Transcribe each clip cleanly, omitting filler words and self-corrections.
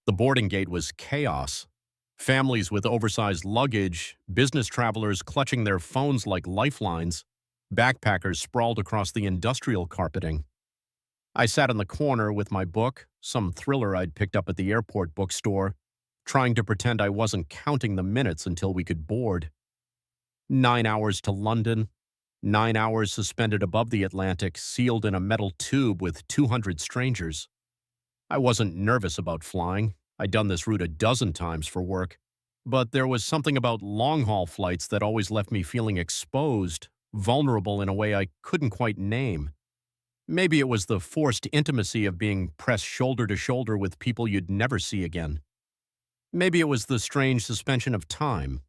The boarding gate was chaos. Families with oversized luggage, business travelers clutching their phones like lifelines, backpackers sprawled across the industrial carpeting. I sat in the corner with my book, some thriller I'd picked up at the airport bookstore, trying to pretend I wasn't counting the minutes until we could board. 9 hours to London, 9 hours suspended above the Atlantic, sealed in a metal tube with 200 strangers. I wasn't nervous about flying. I'd done this route a dozen times for work. But there was something about long-haul flights that always left me feeling exposed, vulnerable in a way I couldn't quite name. Maybe it was the forced intimacy of being pressed shoulder to shoulder with people you'd never see again. Maybe it was the strange suspension of time,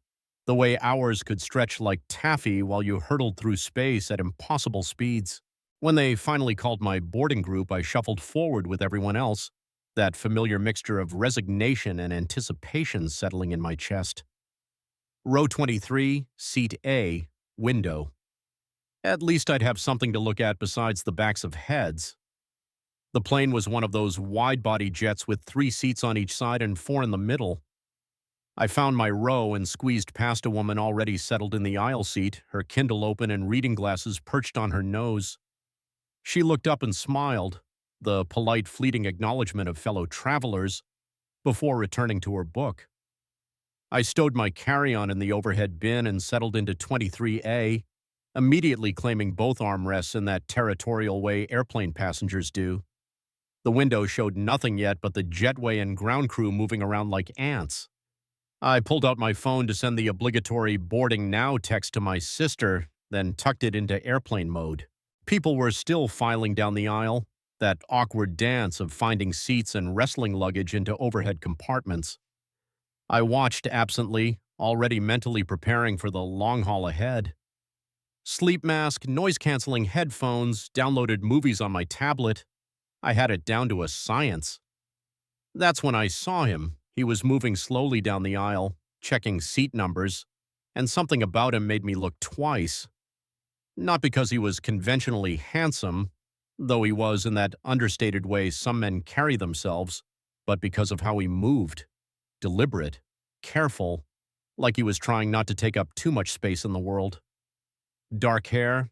the way hours could stretch like taffy while you hurtled through space at impossible speeds. When they finally called my boarding group, I shuffled forward with everyone else, that familiar mixture of resignation and anticipation settling in my chest. Row 23, Seat A, window. At least I'd have something to look at besides the backs of heads. The plane was one of those wide-body jets with 3 seats on each side and 4 in the middle. I found my row and squeezed past a woman already settled in the aisle seat, her Kindle open and reading glasses perched on her nose. She looked up and smiled, the polite, fleeting acknowledgement of fellow travelers, before returning to her book. I stowed my carry-on in the overhead bin and settled into 23A, immediately claiming both armrests in that territorial way airplane passengers do. The window showed nothing yet but the jetway and ground crew moving around like ants. I pulled out my phone to send the obligatory boarding now text to my sister, then tucked it into airplane mode. People were still filing down the aisle, that awkward dance of finding seats and wrestling luggage into overhead compartments. I watched absently, already mentally preparing for the long haul ahead. Sleep mask, noise-canceling headphones, downloaded movies on my tablet. I had it down to a science. That's when I saw him. He was moving slowly down the aisle, checking seat numbers, and something about him made me look twice. Not because he was conventionally handsome, though he was in that understated way some men carry themselves, but because of how he moved. Deliberate, careful, like he was trying not to take up too much space in the world. Dark hair,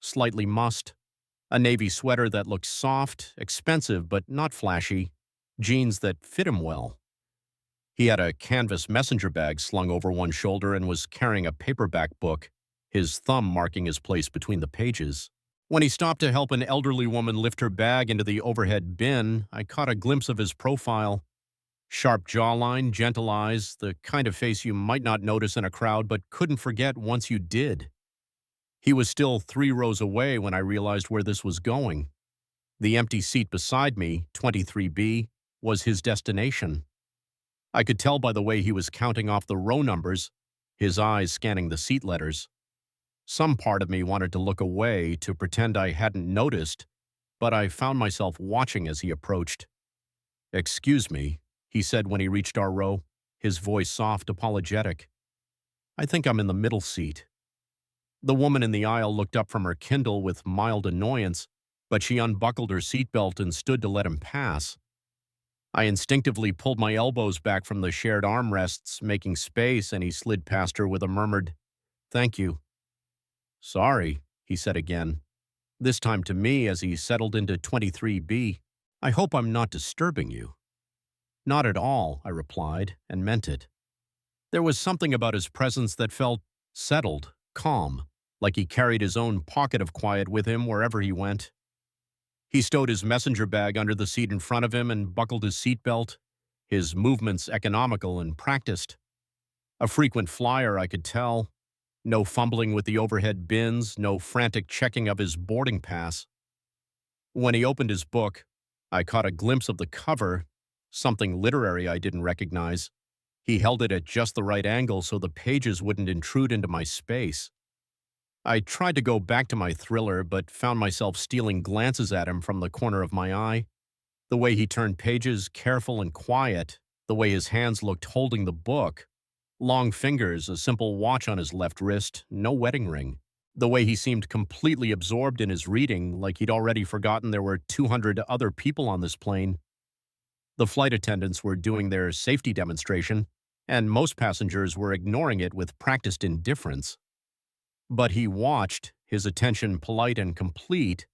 slightly mussed, a navy sweater that looked soft, expensive but not flashy, jeans that fit him well. He had a canvas messenger bag slung over one shoulder and was carrying a paperback book, his thumb marking his place between the pages. When he stopped to help an elderly woman lift her bag into the overhead bin, I caught a glimpse of his profile. Sharp jawline, gentle eyes, the kind of face you might not notice in a crowd but couldn't forget once you did. He was still 3 rows away when I realized where this was going. The empty seat beside me, 23B, was his destination. I could tell by the way he was counting off the row numbers, his eyes scanning the seat letters. Some part of me wanted to look away, to pretend I hadn't noticed, but I found myself watching as he approached. "Excuse me," he said when he reached our row, his voice soft, apologetic. "I think I'm in the middle seat." The woman in the aisle looked up from her Kindle with mild annoyance, but she unbuckled her seatbelt and stood to let him pass. I instinctively pulled my elbows back from the shared armrests, making space, and he slid past her with a murmured, "Thank you." "Sorry," he said again, this time to me as he settled into 23B. "I hope I'm not disturbing you." "Not at all," I replied, and meant it. There was something about his presence that felt settled, calm, like he carried his own pocket of quiet with him wherever he went. He stowed his messenger bag under the seat in front of him and buckled his seatbelt, his movements economical and practiced. A frequent flyer, I could tell. No fumbling with the overhead bins, no frantic checking of his boarding pass. When he opened his book, I caught a glimpse of the cover, something literary I didn't recognize. He held it at just the right angle so the pages wouldn't intrude into my space. I tried to go back to my thriller, but found myself stealing glances at him from the corner of my eye. The way he turned pages, careful and quiet, the way his hands looked holding the book. Long fingers, a simple watch on his left wrist, no wedding ring. The way he seemed completely absorbed in his reading, like he'd already forgotten there were 200 other people on this plane. The flight attendants were doing their safety demonstration, and most passengers were ignoring it with practiced indifference. But he watched, his attention polite and complete,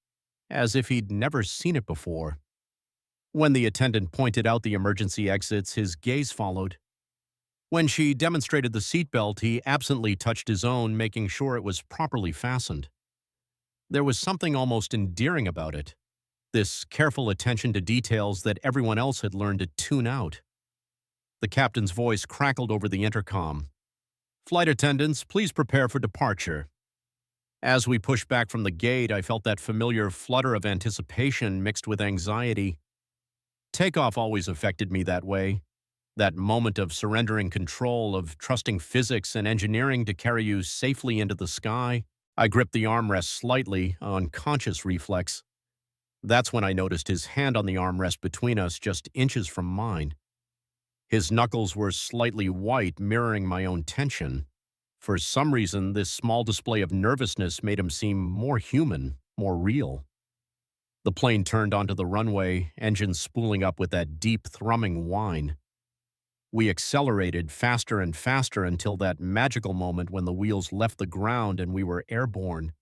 as if he'd never seen it before. When the attendant pointed out the emergency exits, his gaze followed. When she demonstrated the seatbelt, he absently touched his own, making sure it was properly fastened. There was something almost endearing about it, this careful attention to details that everyone else had learned to tune out. The captain's voice crackled over the intercom. "Flight attendants, please prepare for departure." As we pushed back from the gate, I felt that familiar flutter of anticipation mixed with anxiety. Takeoff always affected me that way. That moment of surrendering control, of trusting physics and engineering to carry you safely into the sky. I gripped the armrest slightly, an unconscious reflex. That's when I noticed his hand on the armrest between us, just inches from mine. His knuckles were slightly white, mirroring my own tension. For some reason, this small display of nervousness made him seem more human, more real. The plane turned onto the runway, engines spooling up with that deep, thrumming whine. We accelerated faster and faster until that magical moment when the wheels left the ground and we were airborne.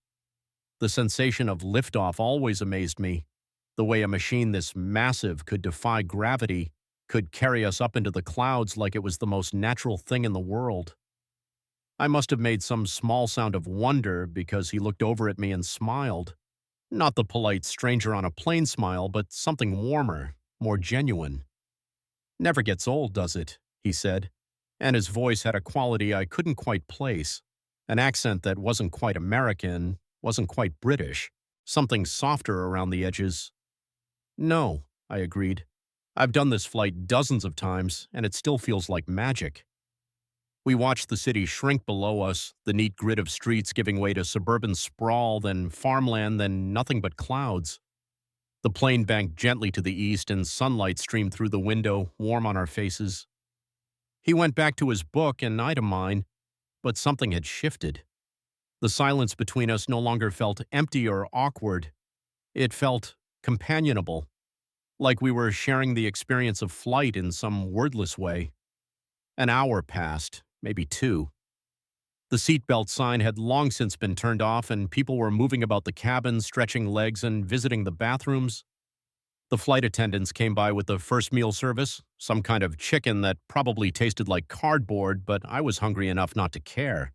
The sensation of liftoff always amazed me. The way a machine this massive could defy gravity, could carry us up into the clouds like it was the most natural thing in the world. I must have made some small sound of wonder because he looked over at me and smiled. Not the polite stranger on a plane smile, but something warmer, more genuine. "Never gets old, does it?" he said, and his voice had a quality I couldn't quite place, an accent that wasn't quite American, wasn't quite British, something softer around the edges. "No," I agreed. "I've done this flight dozens of times, and it still feels like magic." We watched the city shrink below us, the neat grid of streets giving way to suburban sprawl, then farmland, then nothing but clouds. The plane banked gently to the east, and sunlight streamed through the window, warm on our faces. He went back to his book and I to mine, but something had shifted. The silence between us no longer felt empty or awkward. It felt companionable, like we were sharing the experience of flight in some wordless way. An hour passed, maybe two. The seatbelt sign had long since been turned off, and people were moving about the cabin, stretching legs and visiting the bathrooms. The flight attendants came by with the first meal service, some kind of chicken that probably tasted like cardboard, but I was hungry enough not to care.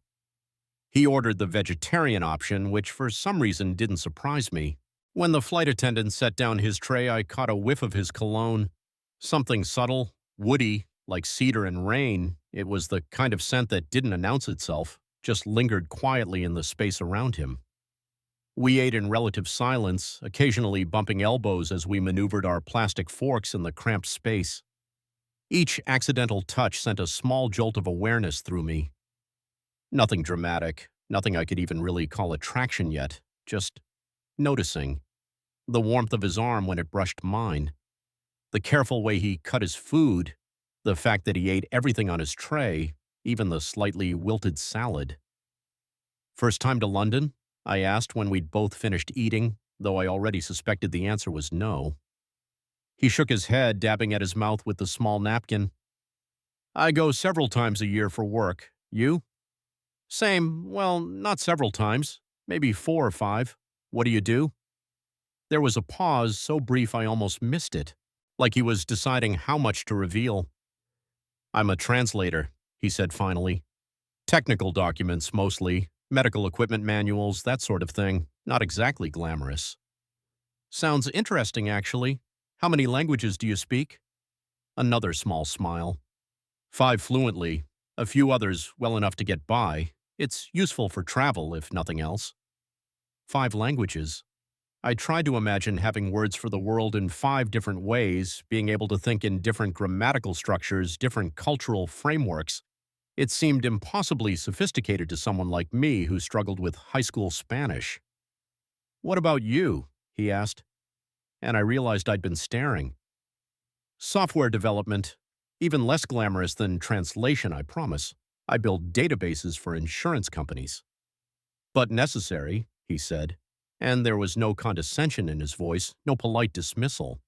He ordered the vegetarian option, which for some reason didn't surprise me. When the flight attendant set down his tray, I caught a whiff of his cologne. Something subtle, woody, like cedar and rain. It was the kind of scent that didn't announce itself, just lingered quietly in the space around him. We ate in relative silence, occasionally bumping elbows as we maneuvered our plastic forks in the cramped space. Each accidental touch sent a small jolt of awareness through me. Nothing dramatic, nothing I could even really call attraction yet, just noticing. The warmth of his arm when it brushed mine. The careful way he cut his food. The fact that he ate everything on his tray, even the slightly wilted salad. "First time to London?" I asked when we'd both finished eating, though I already suspected the answer was no. He shook his head, dabbing at his mouth with the small napkin. "I go several times a year for work. You?" "Same. Well, not several times. Maybe 4 or 5. What do you do?" There was a pause, so brief I almost missed it, like he was deciding how much to reveal. "I'm a translator," he said finally. "Technical documents, mostly. Medical equipment manuals, that sort of thing. Not exactly glamorous." "Sounds interesting, actually. How many languages do you speak?" Another small smile. 5 fluently. A few others well enough to get by. It's useful for travel, if nothing else. 5 languages. I tried to imagine having words for the world in 5 different ways, being able to think in different grammatical structures, different cultural frameworks. It seemed impossibly sophisticated to someone like me who struggled with high school Spanish. "What about you?" he asked, and I realized I'd been staring. "Software development. Even less glamorous than translation, I promise. I build databases for insurance companies." "But necessary," he said, and there was no condescension in his voice, no polite dismissal.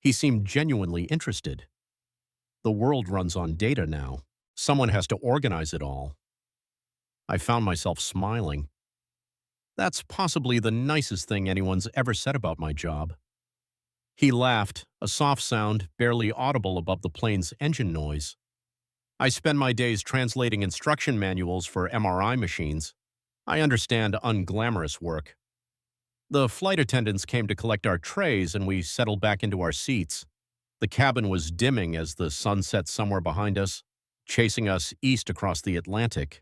He seemed genuinely interested. The world runs on data now. Someone has to organize it all. I found myself smiling. That's possibly the nicest thing anyone's ever said about my job. He laughed, a soft sound barely audible above the plane's engine noise. I spend my days translating instruction manuals for MRI machines. I understand unglamorous work. The flight attendants came to collect our trays and we settled back into our seats. The cabin was dimming as the sun set somewhere behind us, chasing us east across the Atlantic.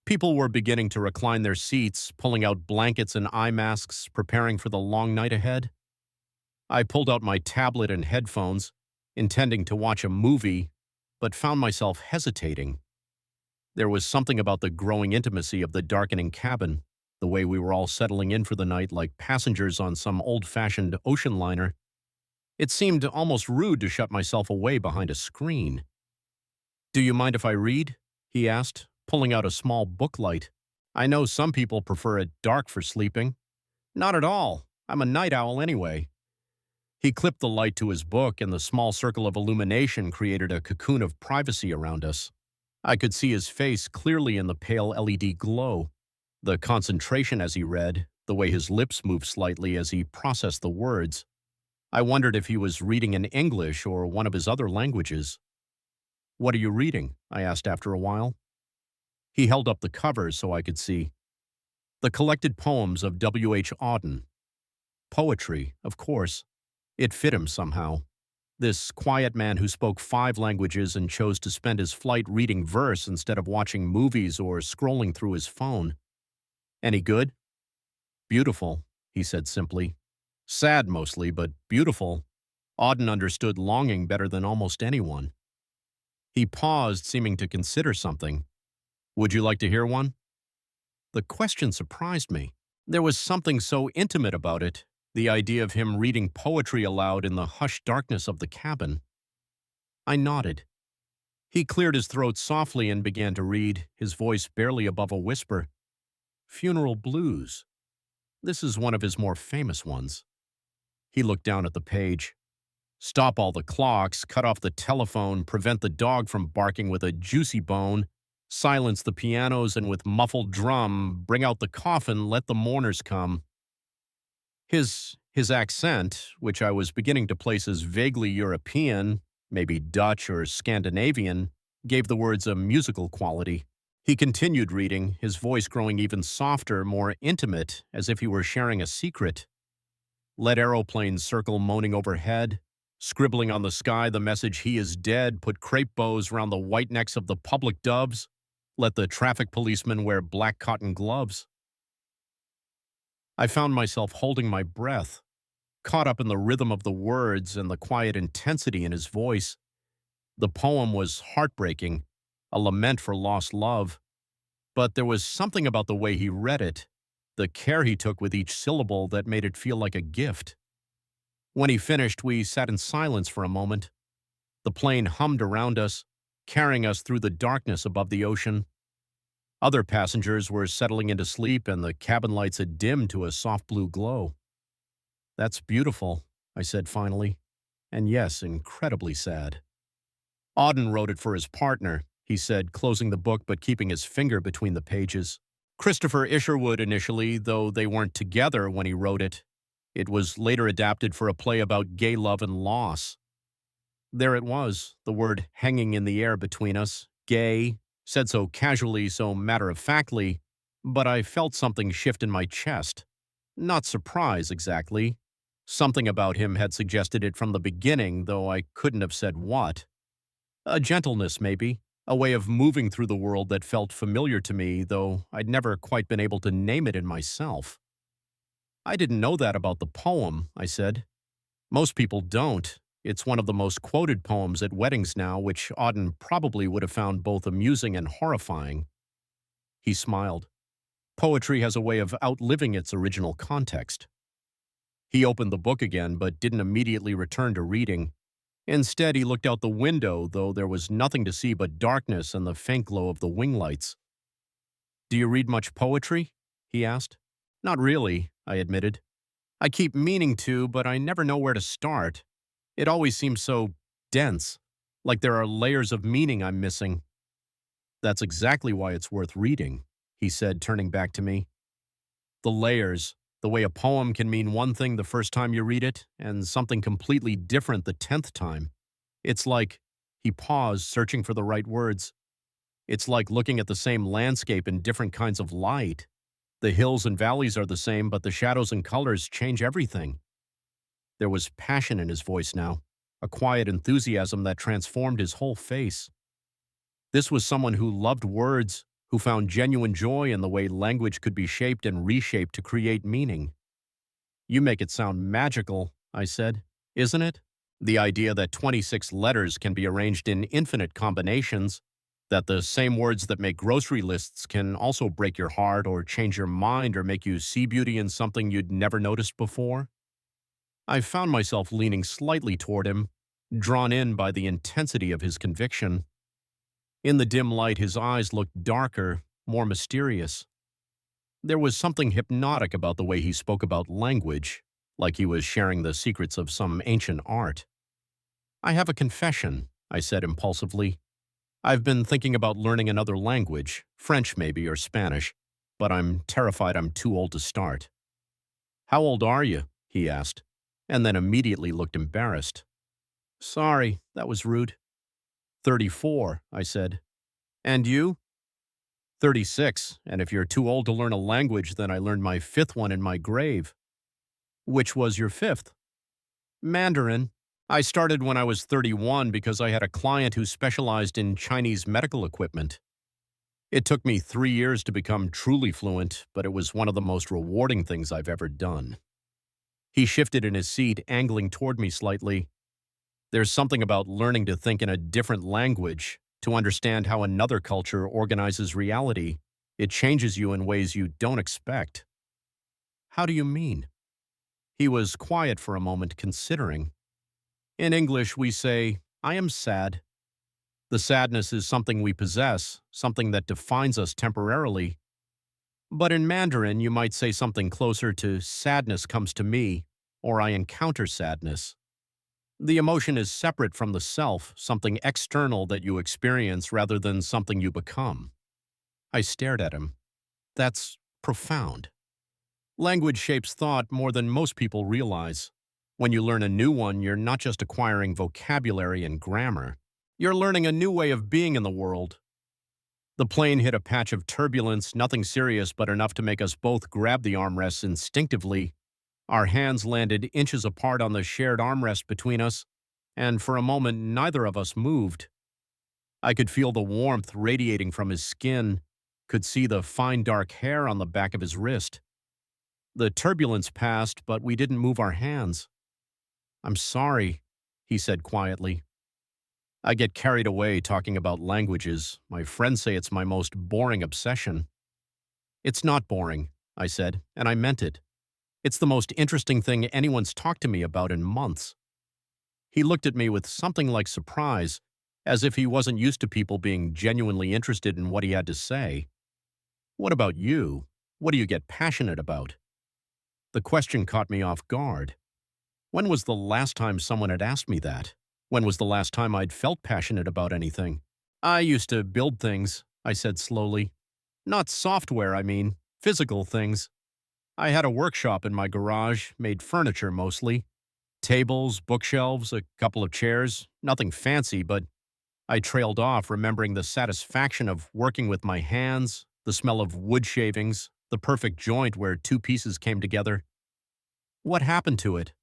People were beginning to recline their seats, pulling out blankets and eye masks, preparing for the long night ahead. I pulled out my tablet and headphones, intending to watch a movie, but found myself hesitating. There was something about the growing intimacy of the darkening cabin, the way we were all settling in for the night like passengers on some old-fashioned ocean liner. It seemed almost rude to shut myself away behind a screen. "Do you mind if I read?" he asked, pulling out a small book light. "I know some people prefer it dark for sleeping." "Not at all. I'm a night owl anyway." He clipped the light to his book, and the small circle of illumination created a cocoon of privacy around us. I could see his face clearly in the pale LED glow. The concentration as he read, the way his lips moved slightly as he processed the words. I wondered if he was reading in English or one of his other languages. "What are you reading?" I asked after a while. He held up the cover so I could see. The collected poems of W.H. Auden. Poetry, of course. It fit him somehow. This quiet man who spoke 5 languages and chose to spend his flight reading verse instead of watching movies or scrolling through his phone. "Any good?" "Beautiful," he said simply. "Sad mostly, but beautiful." Auden understood longing better than almost anyone. He paused, seeming to consider something. "Would you like to hear one?" The question surprised me. There was something so intimate about it, the idea of him reading poetry aloud in the hushed darkness of the cabin. I nodded. He cleared his throat softly and began to read, his voice barely above a whisper. "Funeral Blues." This is one of his more famous ones. He looked down at the page. "Stop all the clocks, cut off the telephone, prevent the dog from barking with a juicy bone, silence the pianos, and with muffled drum, bring out the coffin, let the mourners come." His accent, which I was beginning to place as vaguely European, maybe Dutch or Scandinavian, gave the words a musical quality. He continued reading, his voice growing even softer, more intimate, as if he were sharing a secret. "Let aeroplanes circle moaning overhead, scribbling on the sky the message he is dead, put crepe bows round the white necks of the public doves, let the traffic policemen wear black cotton gloves." I found myself holding my breath, caught up in the rhythm of the words and the quiet intensity in his voice. The poem was heartbreaking, a lament for lost love, but there was something about the way he read it, the care he took with each syllable that made it feel like a gift. When he finished, we sat in silence for a moment. The plane hummed around us, carrying us through the darkness above the ocean. Other passengers were settling into sleep and the cabin lights had dimmed to a soft blue glow. "That's beautiful," I said finally, "and yes, incredibly sad." "Auden wrote it for his partner," he said, closing the book but keeping his finger between the pages. "Christopher Isherwood initially, though they weren't together when he wrote it. It was later adapted for a play about gay love and loss." There it was, the word hanging in the air between us, gay, said so casually, so matter-of-factly, but I felt something shift in my chest. Not surprise, exactly. Something about him had suggested it from the beginning, though I couldn't have said what. A gentleness, maybe, a way of moving through the world that felt familiar to me, though I'd never quite been able to name it in myself. "I didn't know that about the poem," I said. "Most people don't. It's one of the most quoted poems at weddings now, which Auden probably would have found both amusing and horrifying." He smiled. "Poetry has a way of outliving its original context." He opened the book again, but didn't immediately return to reading. Instead, he looked out the window, though there was nothing to see but darkness and the faint glow of the wing lights. "Do you read much poetry?" he asked. "Not really," I admitted. "I keep meaning to, but I never know where to start. It always seems so dense, like there are layers of meaning I'm missing. That's exactly why it's worth reading, he said, turning back to me. The layers, the way a poem can mean one thing the first time you read it and something completely different the 10th time. It's like, he paused, searching for the right words. It's like looking at the same landscape in different kinds of light. The hills and valleys are the same, but the shadows and colors change everything. There was passion in his voice now, a quiet enthusiasm that transformed his whole face. This was someone who loved words, who found genuine joy in the way language could be shaped and reshaped to create meaning. You make it sound magical, I said. Isn't it? The idea that 26 letters can be arranged in infinite combinations, that the same words that make grocery lists can also break your heart or change your mind or make you see beauty in something you'd never noticed before. I found myself leaning slightly toward him, drawn in by the intensity of his conviction. In the dim light, his eyes looked darker, more mysterious. There was something hypnotic about the way he spoke about language, like he was sharing the secrets of some ancient art. I have a confession, I said impulsively. I've been thinking about learning another language, French maybe or Spanish, but I'm terrified I'm too old to start. How old are you? He asked, and then immediately looked embarrassed. Sorry, that was rude. 34, I said. And you? 36, and if you're too old to learn a language, then I learned my fifth one in my grave. Which was your fifth? Mandarin. I started when I was 31 because I had a client who specialized in Chinese medical equipment. It took me 3 years to become truly fluent, but it was one of the most rewarding things I've ever done. He shifted in his seat, angling toward me slightly. There's something about learning to think in a different language, to understand how another culture organizes reality. It changes you in ways you don't expect. How do you mean? He was quiet for a moment, considering. In English, we say, I am sad. The sadness is something we possess, something that defines us temporarily. But in Mandarin, you might say something closer to sadness comes to me, or I encounter sadness. The emotion is separate from the self, something external that you experience rather than something you become. I stared at him. That's profound. Language shapes thought more than most people realize. When you learn a new one, you're not just acquiring vocabulary and grammar. You're learning a new way of being in the world. The plane hit a patch of turbulence, nothing serious but enough to make us both grab the armrests instinctively. Our hands landed inches apart on the shared armrest between us, and for a moment neither of us moved. I could feel the warmth radiating from his skin, could see the fine dark hair on the back of his wrist. The turbulence passed, but we didn't move our hands. I'm sorry, he said quietly. I get carried away talking about languages. My friends say it's my most boring obsession. It's not boring, I said, and I meant it. It's the most interesting thing anyone's talked to me about in months. He looked at me with something like surprise, as if he wasn't used to people being genuinely interested in what he had to say. What about you? What do you get passionate about? The question caught me off guard. When was the last time someone had asked me that? When was the last time I'd felt passionate about anything? I used to build things, I said slowly. Not software, I mean, physical things. I had a workshop in my garage, made furniture mostly. Tables, bookshelves, a couple of chairs, nothing fancy, but I trailed off, remembering the satisfaction of working with my hands, the smell of wood shavings, the perfect joint where two pieces came together. What happened to it?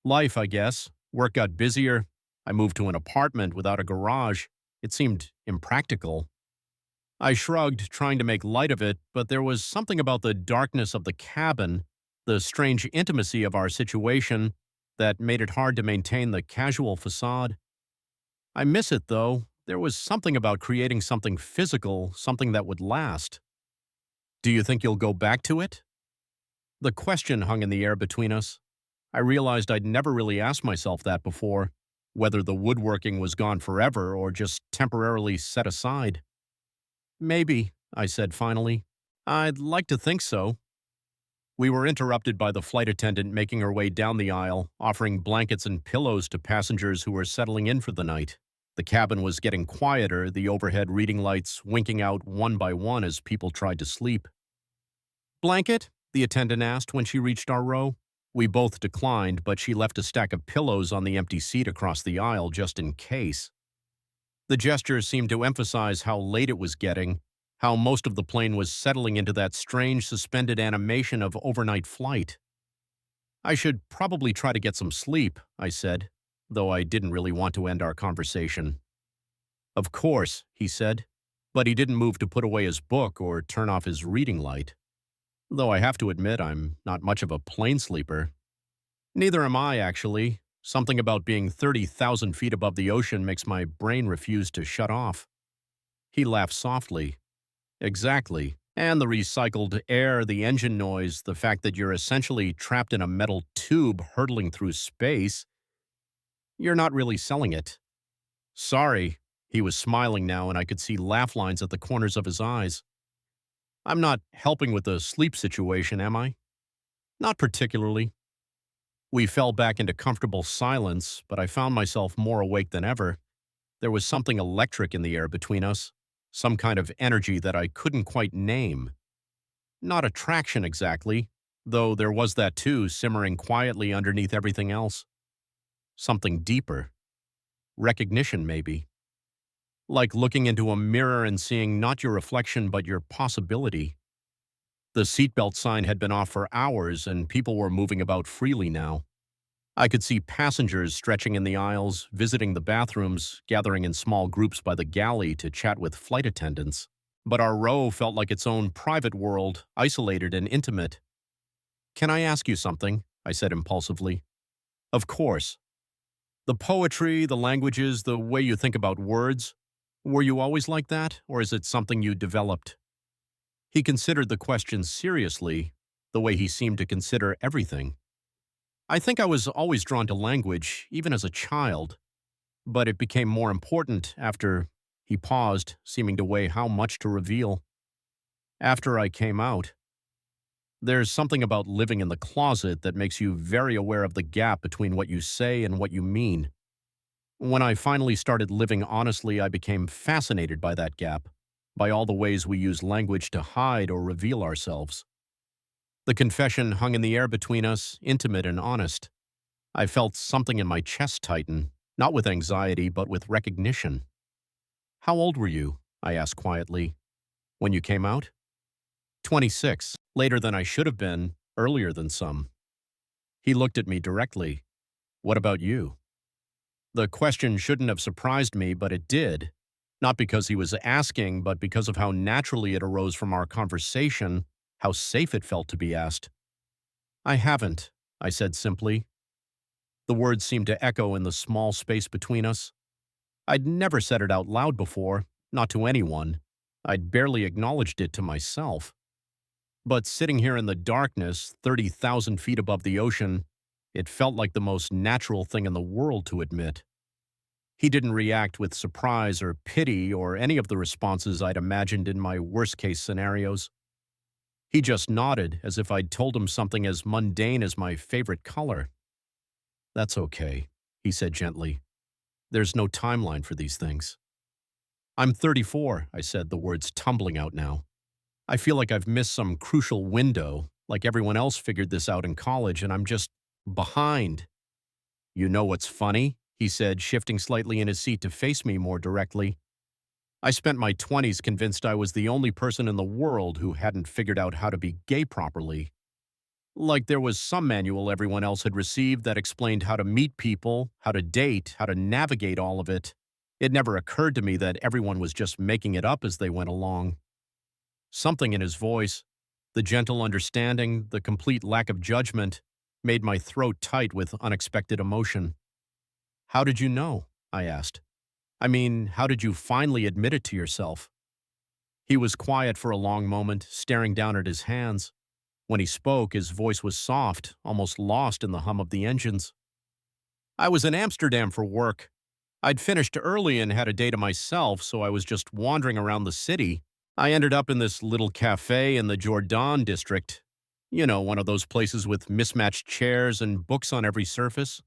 Life, I guess. Work got busier. I moved to an apartment without a garage. It seemed impractical. I shrugged, trying to make light of it, but there was something about the darkness of the cabin, the strange intimacy of our situation, that made it hard to maintain the casual facade. I miss it, though. There was something about creating something physical, something that would last. Do you think you'll go back to it? The question hung in the air between us. I realized I'd never really asked myself that before, whether the woodworking was gone forever or just temporarily set aside. Maybe, I said finally. I'd like to think so. We were interrupted by the flight attendant making her way down the aisle, offering blankets and pillows to passengers who were settling in for the night. The cabin was getting quieter, the overhead reading lights winking out one by one as people tried to sleep. "Blanket?" the attendant asked when she reached our row. We both declined, but she left a stack of pillows on the empty seat across the aisle just in case. The gesture seemed to emphasize how late it was getting, how most of the plane was settling into that strange suspended animation of overnight flight. "I should probably try to get some sleep," I said, though I didn't really want to end our conversation. "Of course," he said, but he didn't move to put away his book or turn off his reading light. Though I have to admit I'm not much of a plane sleeper. Neither am I, actually. Something about being 30,000 feet above the ocean makes my brain refuse to shut off. He laughed softly. "Exactly. And the recycled air, the engine noise, the fact that you're essentially trapped in a metal tube hurtling through space. You're not really selling it." "Sorry." He was smiling now, and I could see laugh lines at the corners of his eyes. "I'm not helping with the sleep situation, am I?" "Not particularly." We fell back into comfortable silence, but I found myself more awake than ever. There was something electric in the air between us, some kind of energy that I couldn't quite name. Not attraction exactly, though there was that too, simmering quietly underneath everything else. Something deeper. Recognition, maybe. Like looking into a mirror and seeing not your reflection but your possibility. The seatbelt sign had been off for hours, and people were moving about freely now. I could see passengers stretching in the aisles, visiting the bathrooms, gathering in small groups by the galley to chat with flight attendants. But our row felt like its own private world, isolated and intimate. "Can I ask you something?" I said impulsively. "Of course." "The poetry, the languages, the way you think about words, were you always like that, or is it something you developed?" He considered the question seriously, the way he seemed to consider everything. "I think I was always drawn to language, even as a child, but it became more important after—" He paused, seeming to weigh how much to reveal. "After I came out. There's something about living in the closet that makes you very aware of the gap between what you say and what you mean. When I finally started living honestly, I became fascinated by that gap, by all the ways we use language to hide or reveal ourselves. The confession hung in the air between us, intimate and honest. I felt something in my chest tighten, not with anxiety, but with recognition." "How old were you?" I asked quietly. "When you came out?" 26, later than I should have been, earlier than some." He looked at me directly. "What about you?" The question shouldn't have surprised me, but it did. Not because he was asking, but because of how naturally it arose from our conversation, how safe it felt to be asked. "I haven't," I said simply. The words seemed to echo in the small space between us. I'd never said it out loud before, not to anyone. I'd barely acknowledged it to myself. But sitting here in the darkness, 30,000 feet above the ocean, it felt like the most natural thing in the world to admit. He didn't react with surprise or pity or any of the responses I'd imagined in my worst-case scenarios. He just nodded, as if I'd told him something as mundane as my favorite color. "That's okay," he said gently. "There's no timeline for these things." "I'm 34, I said, the words tumbling out now. "I feel like I've missed some crucial window, like everyone else figured this out in college, and I'm just behind." "You know what's funny?" he said, shifting slightly in his seat to face me more directly. "I spent my 20s convinced I was the only person in the world who hadn't figured out how to be gay properly. Like there was some manual everyone else had received that explained how to meet people, how to date, how to navigate all of it. It never occurred to me that everyone was just making it up as they went along." Something in his voice, the gentle understanding, the complete lack of judgment, made my throat tight with unexpected emotion. "How did you know?" I asked. "I mean, how did you finally admit it to yourself?" He was quiet for a long moment, staring down at his hands. When he spoke, his voice was soft, almost lost in the hum of the engines. "I was in Amsterdam for work. I'd finished early and had a day to myself, so I was just wandering around the city. I ended up in this little cafe in the Jordan district. You know, one of those places with mismatched chairs and books on every surface.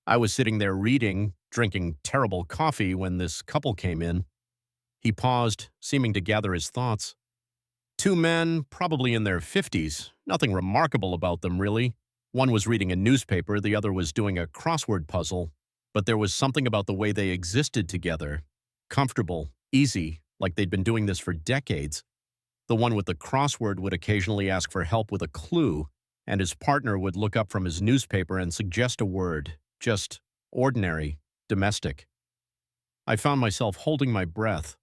I was sitting there reading, drinking terrible coffee when this couple came in. He paused, seeming to gather his thoughts. Two men, probably in their 50s. Nothing remarkable about them, really. One was reading a newspaper, the other was doing a crossword puzzle. But there was something about the way they existed together. Comfortable, easy, like they'd been doing this for decades. The one with the crossword would occasionally ask for help with a clue, and his partner would look up from his newspaper and suggest a word. Just ordinary, domestic. I found myself holding my breath.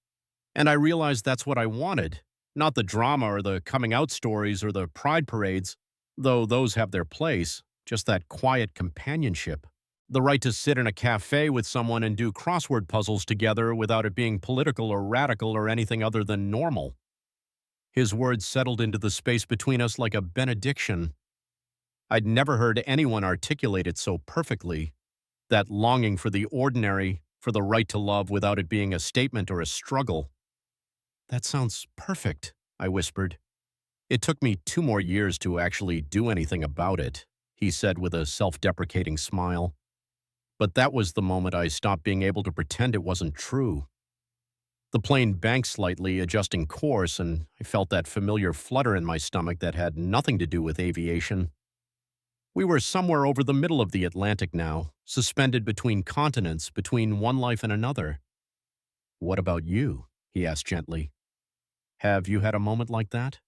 And I realized that's what I wanted. Not the drama or the coming out stories or the pride parades, though those have their place, just that quiet companionship. The right to sit in a cafe with someone and do crossword puzzles together without it being political or radical or anything other than normal. His words settled into the space between us like a benediction. I'd never heard anyone articulate it so perfectly. That longing for the ordinary, for the right to love without it being a statement or a struggle. That sounds perfect, I whispered. It took me 2 more years to actually do anything about it, he said with a self-deprecating smile. But that was the moment I stopped being able to pretend it wasn't true. The plane banked slightly, adjusting course, and I felt that familiar flutter in my stomach that had nothing to do with aviation. We were somewhere over the middle of the Atlantic now, suspended between continents, between one life and another. "What about you?" he asked gently. "Have you had a moment like that?"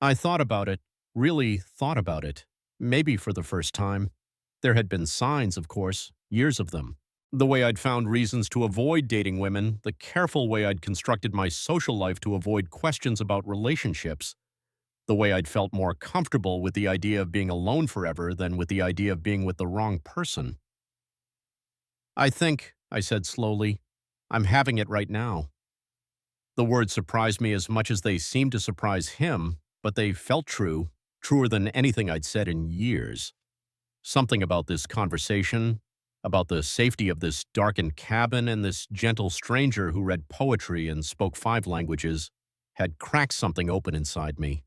I thought about it, really thought about it, maybe for the first time. There had been signs, of course, years of them. The way I'd found reasons to avoid dating women, the careful way I'd constructed my social life to avoid questions about relationships, the way I'd felt more comfortable with the idea of being alone forever than with the idea of being with the wrong person. I said slowly, I'm having it right now. The words surprised me as much as they seemed to surprise him, but they felt true, truer than anything I'd said in years. Something about this conversation, about the safety of this darkened cabin and this gentle stranger who read poetry and spoke 5 languages, had cracked something open inside me.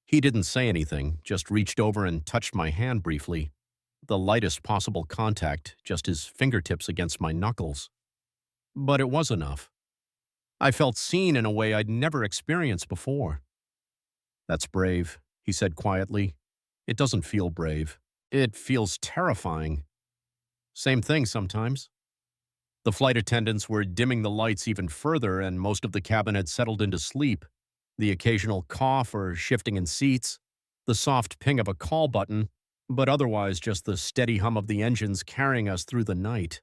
He didn't say anything, just reached over and touched my hand briefly. The lightest possible contact, just his fingertips against my knuckles. But it was enough. I felt seen in a way I'd never experienced before. "That's brave," he said quietly. "It doesn't feel brave. It feels terrifying." Same thing sometimes. The flight attendants were dimming the lights even further, and most of the cabin had settled into sleep. The occasional cough or shifting in seats, the soft ping of a call button, but otherwise just the steady hum of the engines carrying us through the night.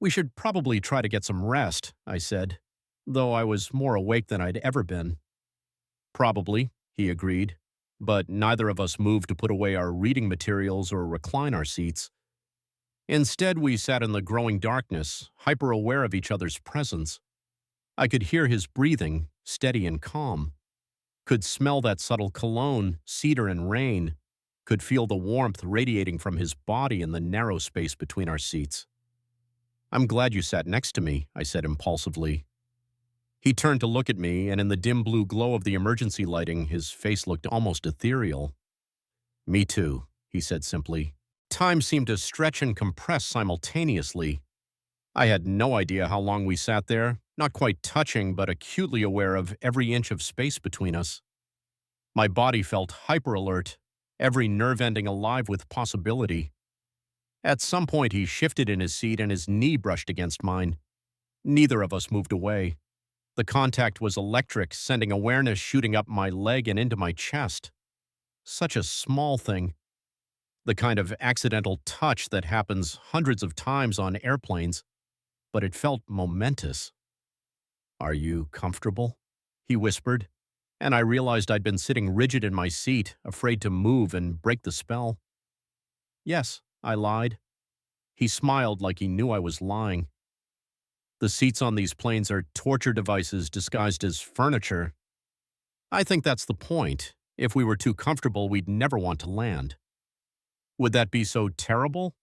"We should probably try to get some rest," I said, though I was more awake than I'd ever been. "Probably," he agreed, but neither of us moved to put away our reading materials or recline our seats. Instead, we sat in the growing darkness, hyper-aware of each other's presence. I could hear his breathing, steady and calm. Could smell that subtle cologne, cedar and rain. Could feel the warmth radiating from his body in the narrow space between our seats. "I'm glad you sat next to me," I said impulsively. He turned to look at me, and in the dim blue glow of the emergency lighting, his face looked almost ethereal. "Me too," he said simply. Time seemed to stretch and compress simultaneously. I had no idea how long we sat there, not quite touching but acutely aware of every inch of space between us. My body felt hyper-alert, every nerve ending alive with possibility. At some point he shifted in his seat and his knee brushed against mine. Neither of us moved away. The contact was electric, sending awareness shooting up my leg and into my chest. Such a small thing. The kind of accidental touch that happens hundreds of times on airplanes, but it felt momentous. "Are you comfortable?" he whispered, and I realized I'd been sitting rigid in my seat, afraid to move and break the spell. "Yes," I lied. He smiled like he knew I was lying. "The seats on these planes are torture devices disguised as furniture. I think that's the point. If we were too comfortable, we'd never want to land." Would that be so terrible?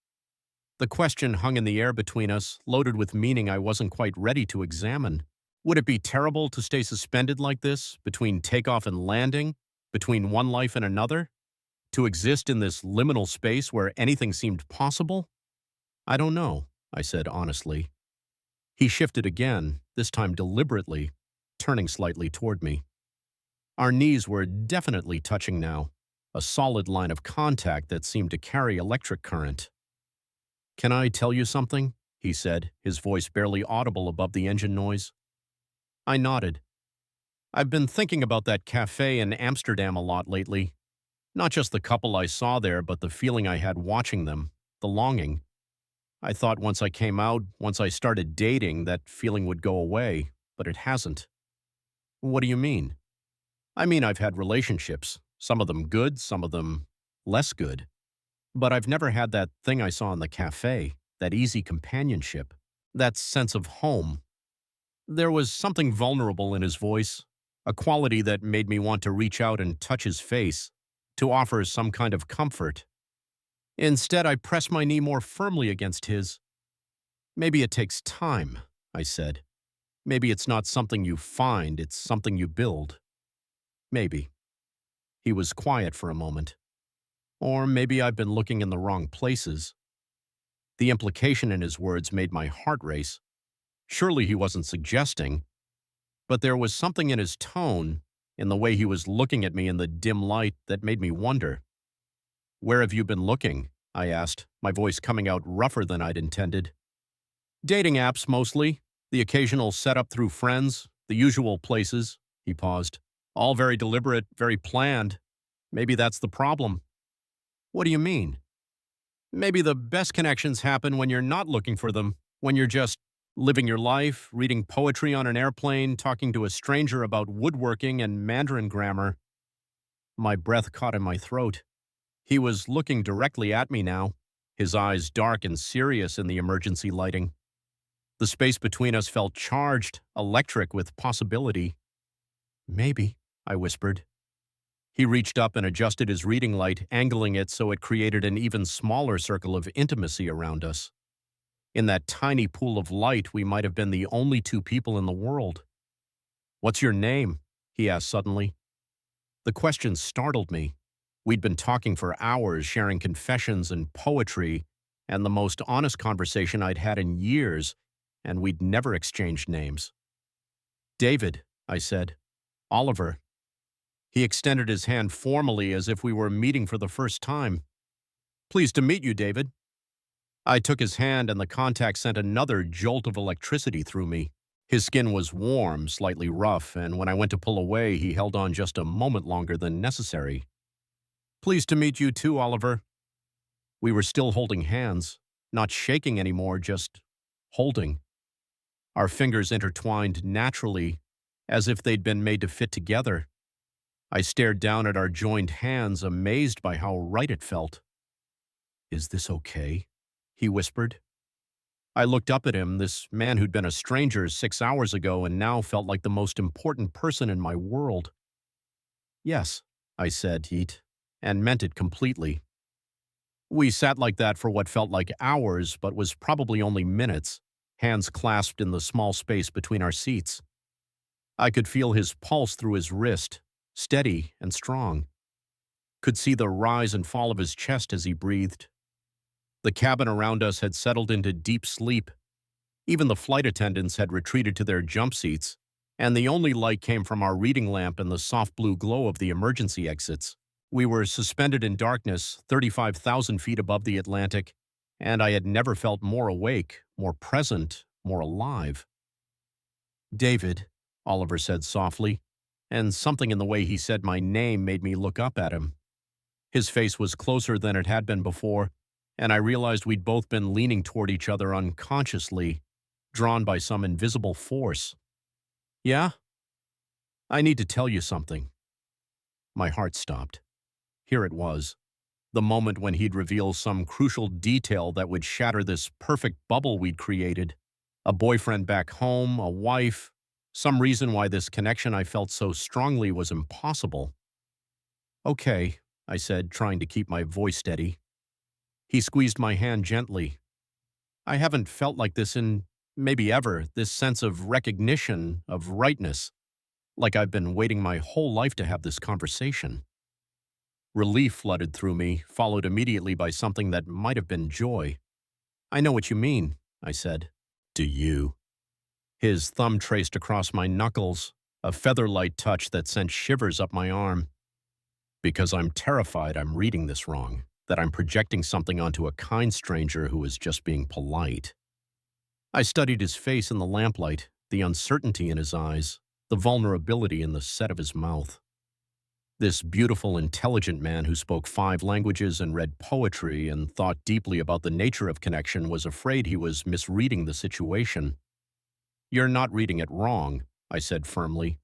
The question hung in the air between us, loaded with meaning I wasn't quite ready to examine. Would it be terrible to stay suspended like this, between takeoff and landing, Between one life and another? To exist in this liminal space where anything seemed possible? I don't know, I said honestly. He shifted again, this time deliberately, turning slightly toward me. Our knees were definitely touching now, a solid line of contact that seemed to carry electric current. Can I tell you something? He said, his voice barely audible above the engine noise. I nodded. I've been thinking about that cafe in Amsterdam a lot lately. Not just the couple I saw there, but the feeling I had watching them, the longing. I thought once I came out, once I started dating, that feeling would go away, but it hasn't. What do you mean? I mean, I've had relationships, some of them good, some of them less good. But I've never had that thing I saw in the cafe, that easy companionship, that sense of home. There was something vulnerable in his voice, a quality that made me want to reach out and touch his face, to offer some kind of comfort. Instead, I pressed my knee more firmly against his. Maybe it takes time, I said. Maybe it's not something you find, it's something you build. Maybe. He was quiet for a moment. Or maybe I've been looking in the wrong places. The implication in his words made my heart race. Surely he wasn't suggesting, but there was something in his tone, in the way he was looking at me in the dim light, that made me wonder. Where have you been looking? I asked, my voice coming out rougher than I'd intended. Dating apps, mostly. The occasional setup through friends, the usual places. He paused. All very deliberate, very planned. Maybe that's the problem. What do you mean? Maybe the best connections happen when you're not looking for them, when you're just living your life, reading poetry on an airplane, talking to a stranger about woodworking and Mandarin grammar. My breath caught in my throat. He was looking directly at me now, his eyes dark and serious in the emergency lighting. The space between us felt charged, electric with possibility. Maybe, I whispered. He reached up and adjusted his reading light, angling it so it created an even smaller circle of intimacy around us. In that tiny pool of light, we might have been the only two people in the world. What's your name? He asked suddenly. The question startled me. We'd been talking for hours, sharing confessions and poetry, and the most honest conversation I'd had in years, and we'd never exchanged names. David, I said. Oliver. He extended his hand formally as if we were meeting for the first time. Pleased to meet you, David. I took his hand and the contact sent another jolt of electricity through me. His skin was warm, slightly rough, and when I went to pull away, he held on just a moment longer than necessary. Pleased to meet you too, Oliver. We were still holding hands, not shaking anymore, just holding. Our fingers intertwined naturally, as if they'd been made to fit together. I stared down at our joined hands, amazed by how right it felt. Is this okay? He whispered. I looked up at him, this man who'd been a stranger 6 hours ago and now felt like the most important person in my world. Yes, I said, and meant it completely. We sat like that for what felt like hours, but was probably only minutes, hands clasped in the small space between our seats. I could feel his pulse through his wrist, steady and strong. Could see the rise and fall of his chest as he breathed. The cabin around us had settled into deep sleep. Even the flight attendants had retreated to their jump seats, and the only light came from our reading lamp and the soft blue glow of the emergency exits. We were suspended in darkness, 35,000 feet above the Atlantic, and I had never felt more awake, more present, more alive. David, Oliver said softly, and something in the way he said my name made me look up at him. His face was closer than it had been before, and I realized we'd both been leaning toward each other unconsciously, drawn by some invisible force. Yeah? I need to tell you something. My heart stopped. Here it was, the moment when he'd reveal some crucial detail that would shatter this perfect bubble we'd created. A boyfriend back home, a wife, some reason why this connection I felt so strongly was impossible. Okay, I said, trying to keep my voice steady. He squeezed my hand gently. I haven't felt like this in maybe ever, this sense of recognition, of rightness. like I've been waiting my whole life to have this conversation. Relief flooded through me, followed immediately by something that might have been joy. I know what you mean, I said. Do you? His thumb traced across my knuckles, a feather-light touch that sent shivers up my arm. Because I'm terrified I'm reading this wrong, that I'm projecting something onto a kind stranger who is just being polite. I studied his face in the lamplight, the uncertainty in his eyes, the vulnerability in the set of his mouth. This beautiful, intelligent man who spoke 5 languages and read poetry and thought deeply about the nature of connection was afraid he was misreading the situation. You're not reading it wrong, I said firmly.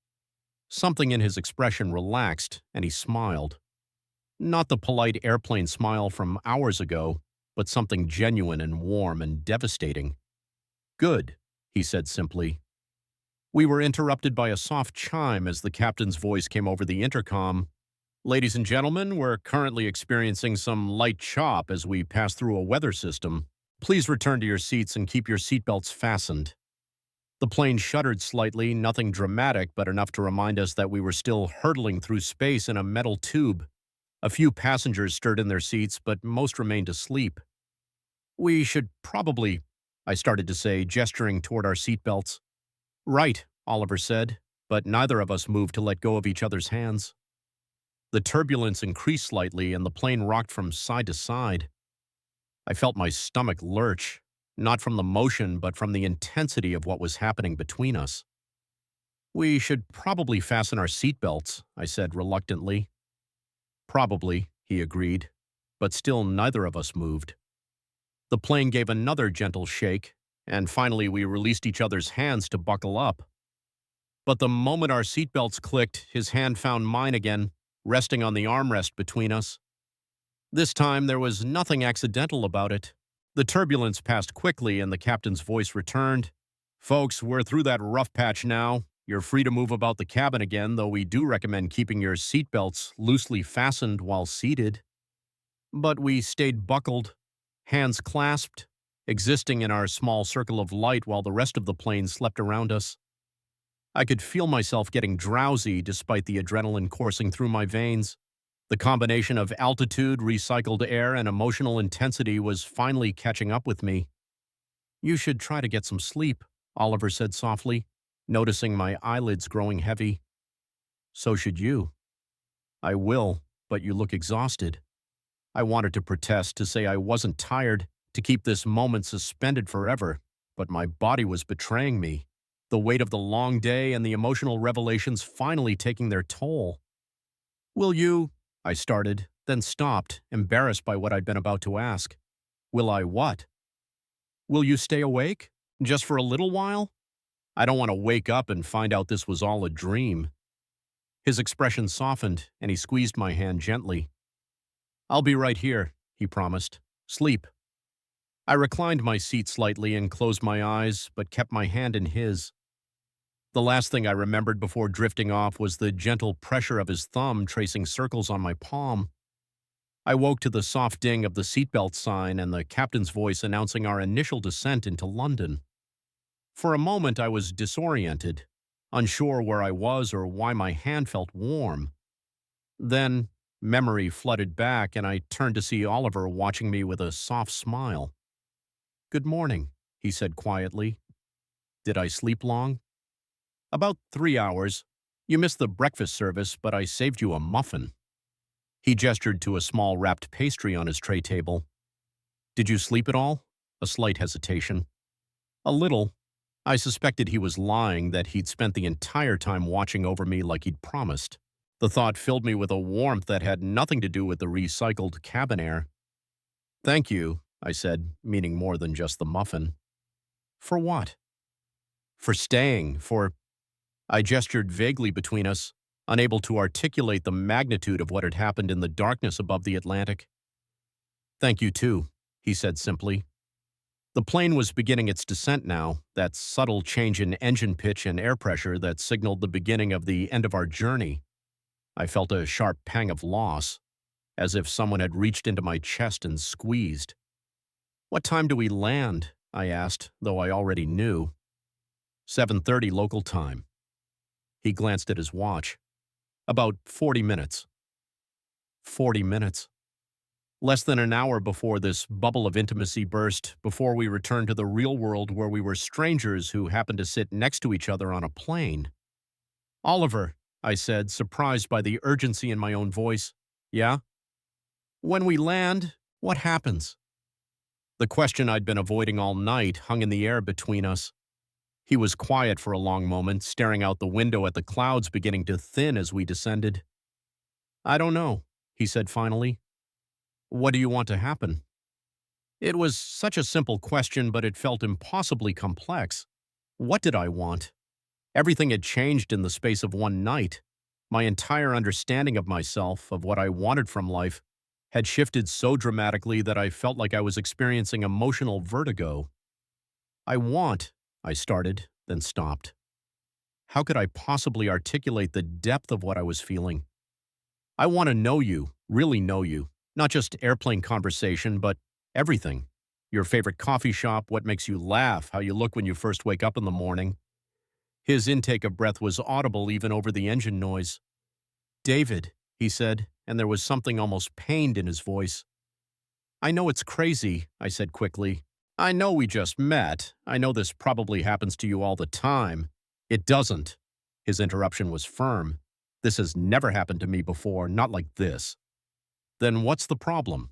Something in his expression relaxed, and he smiled. Not the polite airplane smile from hours ago, but something genuine and warm and devastating. Good, he said simply. We were interrupted by a soft chime as the captain's voice came over the intercom. Ladies and gentlemen, we're currently experiencing some light chop as we pass through a weather system. Please return to your seats and keep your seatbelts fastened. The plane shuddered slightly, nothing dramatic, but enough to remind us that we were still hurtling through space in a metal tube. A few passengers stirred in their seats, but most remained asleep. We should probably, I started to say, gesturing toward our seatbelts. Right, Oliver said, but neither of us moved to let go of each other's hands. The turbulence increased slightly and the plane rocked from side to side. I felt my stomach lurch, not from the motion but from the intensity of what was happening between us. We should probably fasten our seatbelts, I said reluctantly. Probably, he agreed, but still neither of us moved. The plane gave another gentle shake, and finally we released each other's hands to buckle up. But the moment our seatbelts clicked, his hand found mine again, resting on the armrest between us. This time there was nothing accidental about it. The turbulence passed quickly and the captain's voice returned. Folks, we're through that rough patch now. You're free to move about the cabin again, though we do recommend keeping your seatbelts loosely fastened while seated. But we stayed buckled, hands clasped, existing in our small circle of light while the rest of the plane slept around us. I could feel myself getting drowsy despite the adrenaline coursing through my veins. The combination of altitude, recycled air, and emotional intensity was finally catching up with me. You should try to get some sleep, Oliver said softly, noticing my eyelids growing heavy. So should you. I will, but you look exhausted. I wanted to protest, to say I wasn't tired, to keep this moment suspended forever, but my body was betraying me. The weight of the long day and the emotional revelations finally taking their toll. Will you? I started, then stopped, embarrassed by what I'd been about to ask. Will I what? Will you stay awake? Just for a little while? I don't want to wake up and find out this was all a dream. His expression softened, and he squeezed my hand gently. I'll be right here, he promised. Sleep. I reclined my seat slightly and closed my eyes, but kept my hand in his. The last thing I remembered before drifting off was the gentle pressure of his thumb tracing circles on my palm. I woke to the soft ding of the seatbelt sign and the captain's voice announcing our initial descent into London. For a moment I was disoriented, unsure where I was or why my hand felt warm. Then memory flooded back and I turned to see Oliver watching me with a soft smile. Good morning, he said quietly. Did I sleep long? About 3 hours. You missed the breakfast service, but I saved you a muffin. He gestured to a small wrapped pastry on his tray table. Did you sleep at all? A slight hesitation. A little. I suspected he was lying, that he'd spent the entire time watching over me like he'd promised. The thought filled me with a warmth that had nothing to do with the recycled cabin air. Thank you, I said, meaning more than just the muffin. For what? For staying, for... I gestured vaguely between us, unable to articulate the magnitude of what had happened in the darkness above the Atlantic. Thank you too, he said simply. The plane was beginning its descent now, that subtle change in engine pitch and air pressure that signaled the beginning of the end of our journey. I felt a sharp pang of loss, as if someone had reached into my chest and squeezed. What time do we land? I asked, though I already knew. 7:30 local time. He glanced at his watch. About 40 minutes. 40 minutes. Less than an hour before this bubble of intimacy burst, before we returned to the real world where we were strangers who happened to sit next to each other on a plane. "Oliver," I said, surprised by the urgency in my own voice. "Yeah?" "When we land, what happens?" The question I'd been avoiding all night hung in the air between us. He was quiet for a long moment, staring out the window at the clouds beginning to thin as we descended. "I don't know," he said finally. "What do you want to happen?" It was such a simple question, but it felt impossibly complex. What did I want? Everything had changed in the space of one night. My entire understanding of myself, of what I wanted from life, had shifted so dramatically that I felt like I was experiencing emotional vertigo. I started, then stopped. How could I possibly articulate the depth of what I was feeling? "I want to know you, really know you. Not just airplane conversation, but everything. Your favorite coffee shop, what makes you laugh, how you look when you first wake up in the morning." His intake of breath was audible even over the engine noise. "David," he said, and there was something almost pained in his voice. "I know it's crazy," I said quickly. "I know we just met. I know this probably happens to you all the time." "It doesn't." His interruption was firm. "This has never happened to me before, not like this." "Then what's the problem?"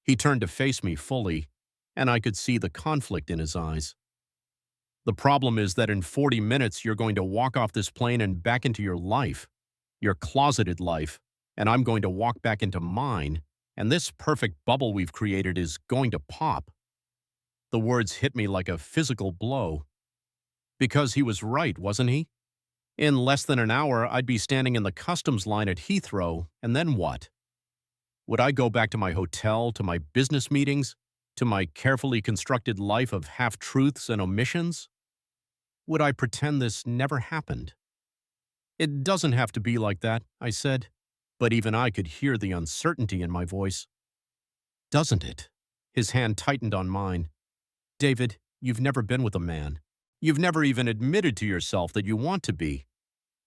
He turned to face me fully, and I could see the conflict in his eyes. "The problem is that in 40 minutes you're going to walk off this plane and back into your life, your closeted life, and I'm going to walk back into mine, and this perfect bubble we've created is going to pop." The words hit me like a physical blow. Because he was right, wasn't he? In less than an hour, I'd be standing in the customs line at Heathrow, and then what? Would I go back to my hotel, to my business meetings, to my carefully constructed life of half-truths and omissions? Would I pretend this never happened? "It doesn't have to be like that," I said, but even I could hear the uncertainty in my voice. "Doesn't it?" His hand tightened on mine. "David, you've never been with a man. You've never even admitted to yourself that you want to be.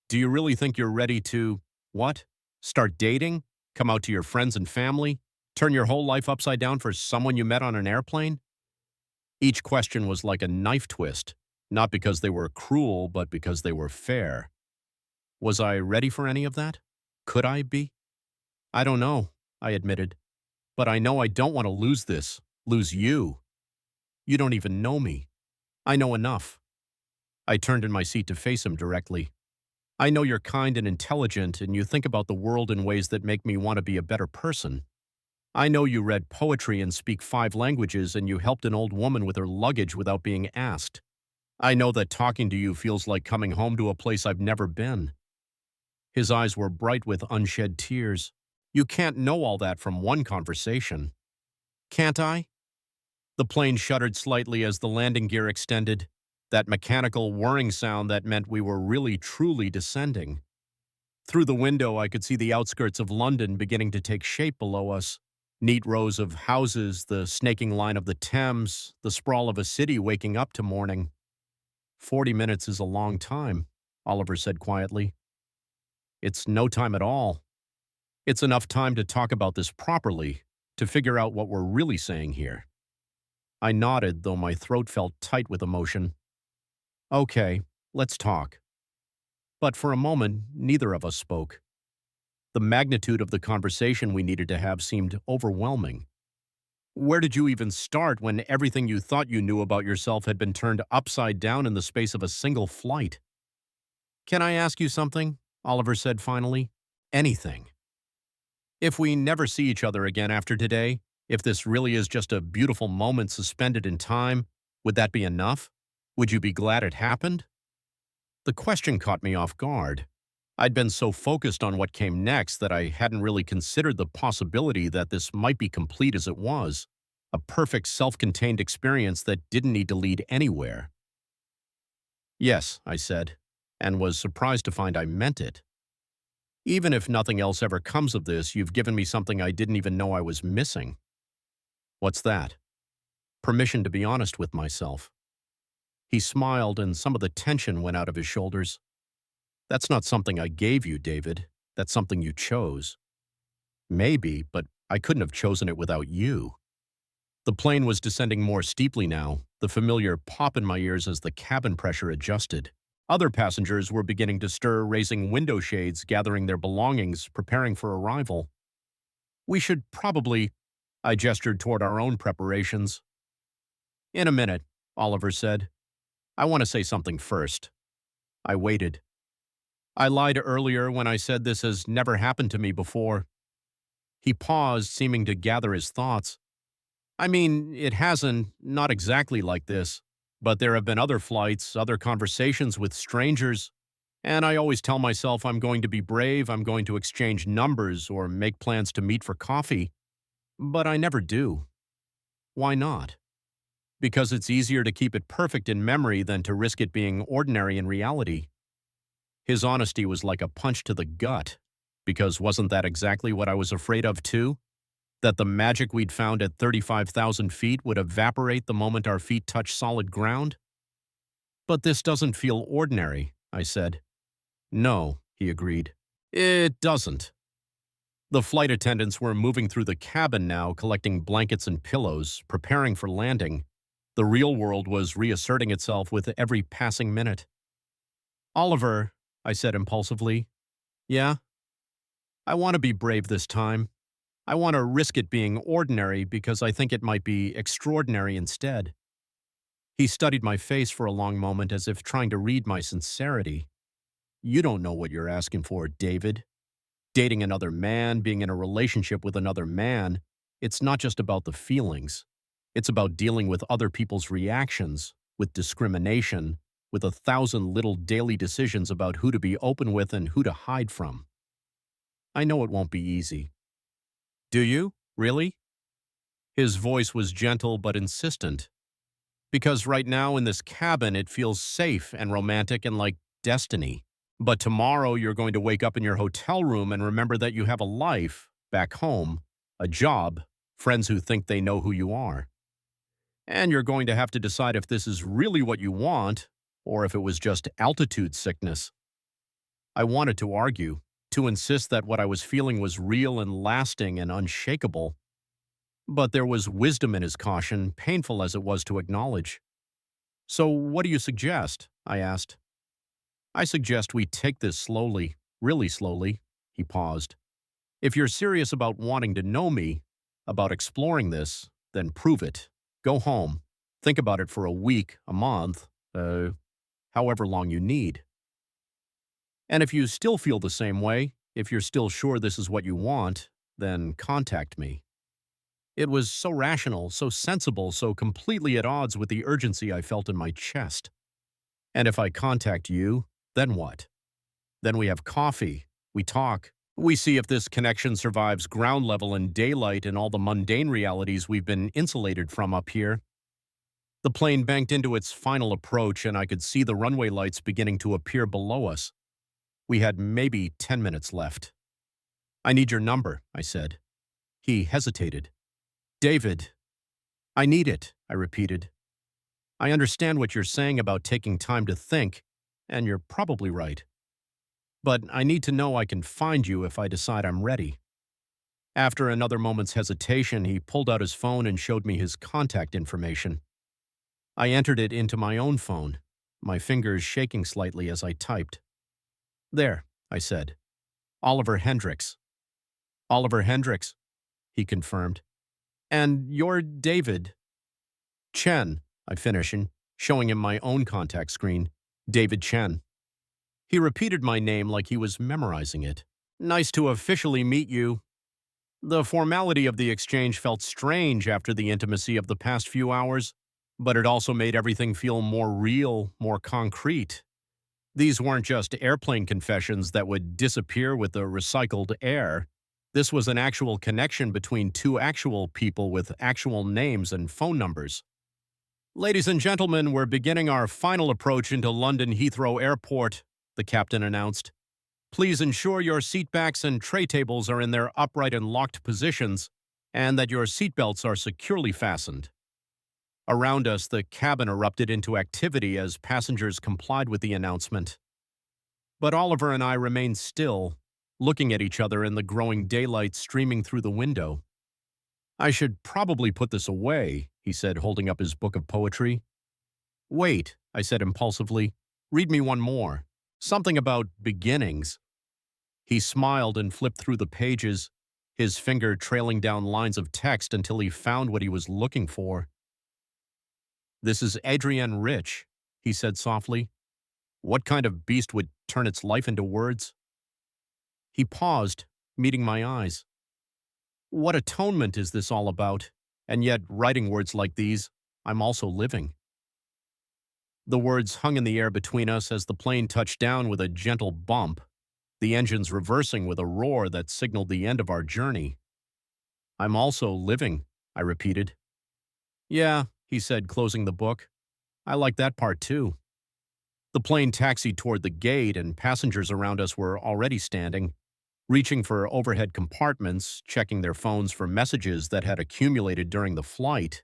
Do you really think you're ready to, what? Start dating? Come out to your friends and family? Turn your whole life upside down for someone you met on an airplane?" Each question was like a knife twist, not because they were cruel, but because they were fair. Was I ready for any of that? Could I be? "I don't know," I admitted. "But I know I don't want to lose this, lose you. You don't even know me. I know enough." I turned in my seat to face him directly. "I know you're kind and intelligent, and you think about the world in ways that make me want to be a better person. I know you read poetry and speak 5 languages, and you helped an old woman with her luggage without being asked. I know that talking to you feels like coming home to a place I've never been." His eyes were bright with unshed tears. "You can't know all that from one conversation." "Can't I?" The plane shuddered slightly as the landing gear extended, that mechanical whirring sound that meant we were really truly descending. Through the window, I could see the outskirts of London beginning to take shape below us. Neat rows of houses, the snaking line of the Thames, the sprawl of a city waking up to morning. 40 minutes is a long time," Oliver said quietly. "It's no time at all. It's enough time to talk about this properly, to figure out what we're really saying here." I nodded, though my throat felt tight with emotion. "Okay, let's talk." But for a moment, neither of us spoke. The magnitude of the conversation we needed to have seemed overwhelming. Where did you even start when everything you thought you knew about yourself had been turned upside down in the space of a single flight? "Can I ask you something?" Oliver said finally. "Anything. If we never see each other again after today, if this really is just a beautiful moment suspended in time, would that be enough? Would you be glad it happened?" The question caught me off guard. I'd been so focused on what came next that I hadn't really considered the possibility that this might be complete as it was, a perfect self-contained experience that didn't need to lead anywhere. "Yes," I said, and was surprised to find I meant it. "Even if nothing else ever comes of this, you've given me something I didn't even know I was missing." "What's that?" "Permission to be honest with myself." He smiled, and some of the tension went out of his shoulders. That's not something I gave you, David. That's something you chose. Maybe, but I couldn't have chosen it without you. The plane was descending more steeply now, the familiar pop in my ears as the cabin pressure adjusted. Other passengers were beginning to stir, raising window shades, gathering their belongings, preparing for arrival. We should probably, I gestured toward our own preparations. In a minute, Oliver said. I want to say something first. I waited. I lied earlier when I said this has never happened to me before. He paused, seeming to gather his thoughts. I mean, it hasn't, not exactly like this, but there have been other flights, other conversations with strangers, and I always tell myself I'm going to be brave, I'm going to exchange numbers or make plans to meet for coffee, but I never do. Why not? Because it's easier to keep it perfect in memory than to risk it being ordinary in reality. His honesty was like a punch to the gut, because wasn't that exactly what I was afraid of too? That the magic we'd found at 35,000 feet would evaporate the moment our feet touched solid ground? But this doesn't feel ordinary, I said. No, he agreed. It doesn't. The flight attendants were moving through the cabin now, collecting blankets and pillows, preparing for landing. The real world was reasserting itself with every passing minute. Oliver, I said impulsively. Yeah? I want to be brave this time. I want to risk it being ordinary because I think it might be extraordinary instead. He studied my face for a long moment as if trying to read my sincerity. You don't know what you're asking for, David. Dating another man, being in a relationship with another man, it's not just about the feelings. It's about dealing with other people's reactions, with discrimination, with 1,000 little daily decisions about who to be open with and who to hide from. I know it won't be easy. Do you? Really? His voice was gentle but insistent. Because right now in this cabin it feels safe and romantic and like destiny. But tomorrow you're going to wake up in your hotel room and remember that you have a life, back home, a job, friends who think they know who you are. And you're going to have to decide if this is really what you want, or if it was just altitude sickness. I wanted to argue, to insist that what I was feeling was real and lasting and unshakable. But there was wisdom in his caution, painful as it was to acknowledge. So what do you suggest? I asked. I suggest we take this slowly, really slowly. He paused. If you're serious about wanting to know me, about exploring this, then prove it. Go home. Think about it for a week, a month, however long you need. And if you still feel the same way, if you're still sure this is what you want, then contact me. It was so rational, so sensible, so completely at odds with the urgency I felt in my chest. And if I contact you, then what? Then we have coffee, we talk, we see if this connection survives ground level and daylight and all the mundane realities we've been insulated from up here. The plane banked into its final approach and I could see the runway lights beginning to appear below us. We had maybe 10 minutes left. I need your number, I said. He hesitated. David, I need it, I repeated. I understand what you're saying about taking time to think, and you're probably right. But I need to know I can find you if I decide I'm ready. After another moment's hesitation, he pulled out his phone and showed me his contact information. I entered it into my own phone, my fingers shaking slightly as I typed. There, I said. Oliver Hendricks. Oliver Hendricks, he confirmed. And you're David. Chen, I finished, showing him my own contact screen. David Chen. He repeated my name like he was memorizing it. Nice to officially meet you. The formality of the exchange felt strange after the intimacy of the past few hours, but it also made everything feel more real, more concrete. These weren't just airplane confessions that would disappear with the recycled air. This was an actual connection between two actual people with actual names and phone numbers. Ladies and gentlemen, we're beginning our final approach into London Heathrow Airport, the captain announced. Please ensure your seatbacks and tray tables are in their upright and locked positions, and that your seatbelts are securely fastened. Around us, the cabin erupted into activity as passengers complied with the announcement. But Oliver and I remained still, looking at each other in the growing daylight streaming through the window. I should probably put this away, he said, holding up his book of poetry. Wait, I said impulsively. Read me one more. Something about beginnings. He smiled and flipped through the pages, his finger trailing down lines of text until he found what he was looking for. This is Adrienne Rich, he said softly. What kind of beast would turn its life into words? He paused, meeting my eyes. What atonement is this all about? And yet, writing words like these, I'm also living. The words hung in the air between us as the plane touched down with a gentle bump, the engines reversing with a roar that signaled the end of our journey. I'm also living, I repeated. Yeah, he said, closing the book. I like that part too. The plane taxied toward the gate, and passengers around us were already standing, reaching for overhead compartments, checking their phones for messages that had accumulated during the flight.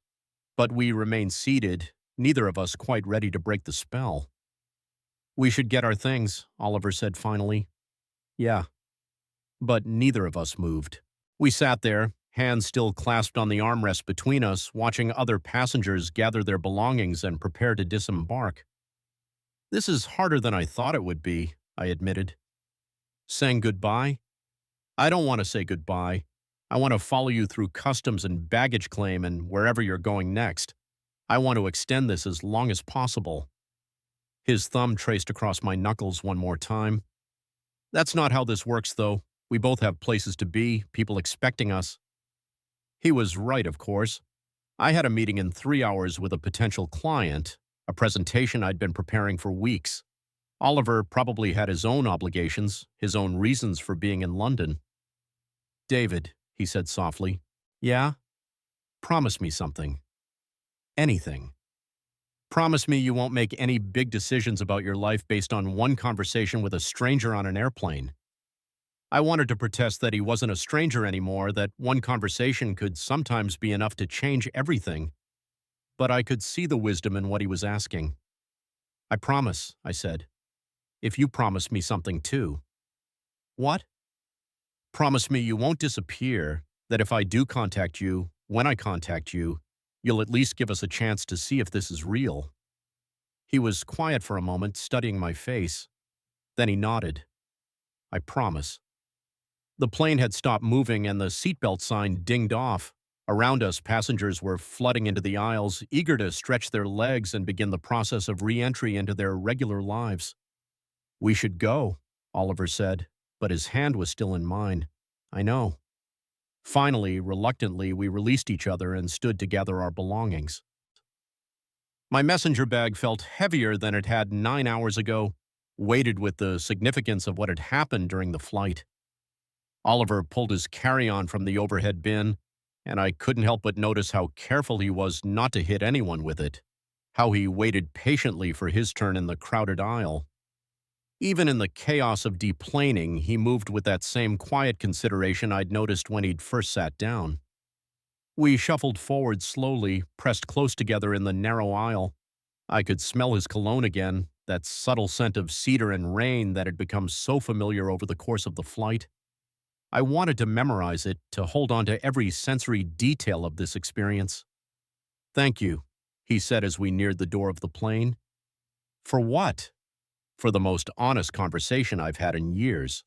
But we remained seated, neither of us quite ready to break the spell. We should get our things, Oliver said finally. Yeah. But neither of us moved. We sat there, hands still clasped on the armrest between us, watching other passengers gather their belongings and prepare to disembark. This is harder than I thought it would be, I admitted. Saying goodbye? I don't want to say goodbye. I want to follow you through customs and baggage claim and wherever you're going next. I want to extend this as long as possible. His thumb traced across my knuckles one more time. That's not how this works, though. We both have places to be, people expecting us. He was right, of course. I had a meeting in 3 hours with a potential client, a presentation I'd been preparing for weeks. Oliver probably had his own obligations, his own reasons for being in London. David, he said softly. Yeah? Promise me something. Anything. Promise me you won't make any big decisions about your life based on one conversation with a stranger on an airplane. I wanted to protest that he wasn't a stranger anymore, that one conversation could sometimes be enough to change everything. But I could see the wisdom in what he was asking. I promise, I said. If you promise me something too. What? Promise me you won't disappear, that if I do contact you, when I contact you, you'll at least give us a chance to see if this is real. He was quiet for a moment, studying my face. Then he nodded. I promise. The plane had stopped moving and the seatbelt sign dinged off. Around us, passengers were flooding into the aisles, eager to stretch their legs and begin the process of re-entry into their regular lives. We should go, Oliver said, but his hand was still in mine. I know. Finally, reluctantly, we released each other and stood to gather our belongings. My messenger bag felt heavier than it had 9 hours ago, weighted with the significance of what had happened during the flight. Oliver pulled his carry-on from the overhead bin, and I couldn't help but notice how careful he was not to hit anyone with it, how he waited patiently for his turn in the crowded aisle. Even in the chaos of deplaning, he moved with that same quiet consideration I'd noticed when he'd first sat down. We shuffled forward slowly, pressed close together in the narrow aisle. I could smell his cologne again, that subtle scent of cedar and rain that had become so familiar over the course of the flight. I wanted to memorize it, to hold on to every sensory detail of this experience. Thank you, he said as we neared the door of the plane. For what? For the most honest conversation I've had in years.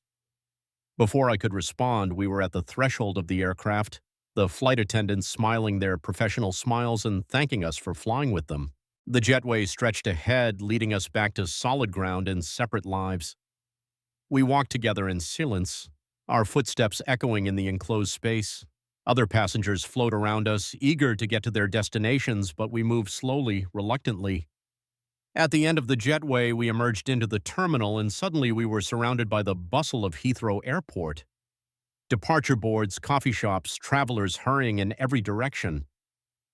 Before I could respond, we were at the threshold of the aircraft, the flight attendants smiling their professional smiles and thanking us for flying with them. The jetway stretched ahead, leading us back to solid ground and separate lives. We walked together in silence, our footsteps echoing in the enclosed space. Other passengers flowed around us, eager to get to their destinations, but we moved slowly, reluctantly. At the end of the jetway, we emerged into the terminal, and suddenly we were surrounded by the bustle of Heathrow Airport. Departure boards, coffee shops, travelers hurrying in every direction.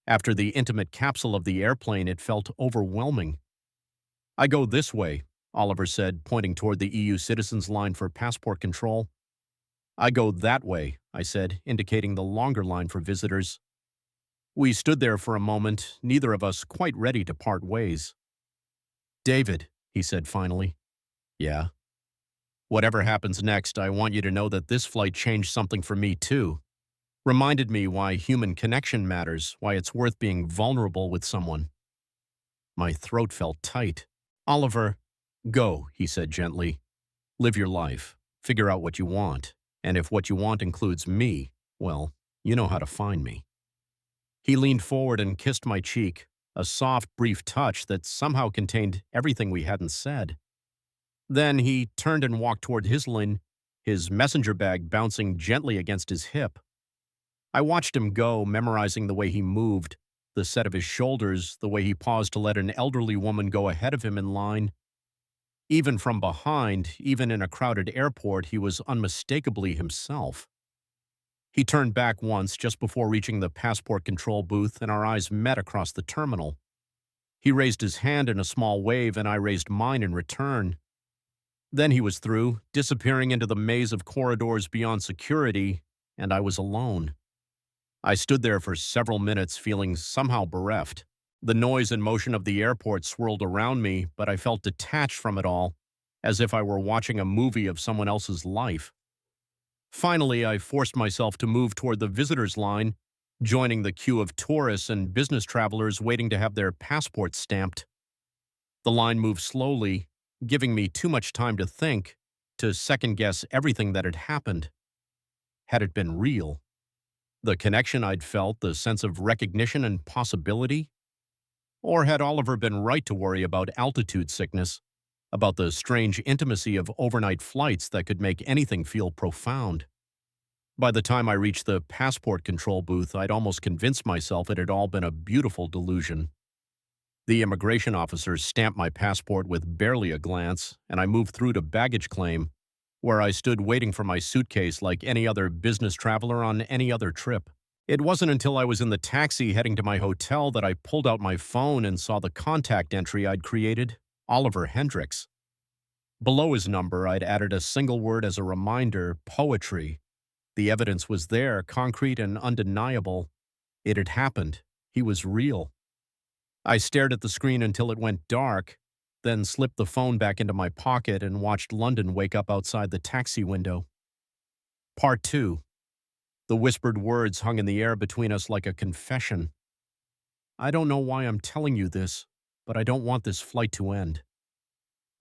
After the intimate capsule of the airplane, it felt overwhelming. I go this way, Oliver said, pointing toward the EU citizens' line for passport control. I go that way, I said, indicating the longer line for visitors. We stood there for a moment, neither of us quite ready to part ways. David, he said finally. Yeah? Whatever happens next, I want you to know that this flight changed something for me too. Reminded me why human connection matters, why it's worth being vulnerable with someone. My throat felt tight. Oliver, go, he said gently. Live your life. Figure out what you want. And if what you want includes me, well, you know how to find me. He leaned forward and kissed my cheek, a soft, brief touch that somehow contained everything we hadn't said. Then he turned and walked toward his lane, his messenger bag bouncing gently against his hip. I watched him go, memorizing the way he moved, the set of his shoulders, the way he paused to let an elderly woman go ahead of him in line. Even from behind, even in a crowded airport, he was unmistakably himself. He turned back once just before reaching the passport control booth, and our eyes met across the terminal. He raised his hand in a small wave, and I raised mine in return. Then he was through, disappearing into the maze of corridors beyond security, and I was alone. I stood there for several minutes, feeling somehow bereft. The noise and motion of the airport swirled around me, but I felt detached from it all, as if I were watching a movie of someone else's life. Finally, I forced myself to move toward the visitors line, joining the queue of tourists and business travelers waiting to have their passports stamped. The line moved slowly, giving me too much time to think, to second-guess everything that had happened. Had it been real? The connection I'd felt, the sense of recognition and possibility? Or had Oliver been right to worry about altitude sickness, about the strange intimacy of overnight flights that could make anything feel profound? By the time I reached the passport control booth, I'd almost convinced myself it had all been a beautiful delusion. The immigration officers stamped my passport with barely a glance, and I moved through to baggage claim, where I stood waiting for my suitcase like any other business traveler on any other trip. It wasn't until I was in the taxi heading to my hotel that I pulled out my phone and saw the contact entry I'd created, Oliver Hendricks. Below his number, I'd added a single word as a reminder, poetry. The evidence was there, concrete and undeniable. It had happened. He was real. I stared at the screen until it went dark, then slipped the phone back into my pocket and watched London wake up outside the taxi window. Part 2. The whispered words hung in the air between us like a confession. I don't know why I'm telling you this, but I don't want this flight to end.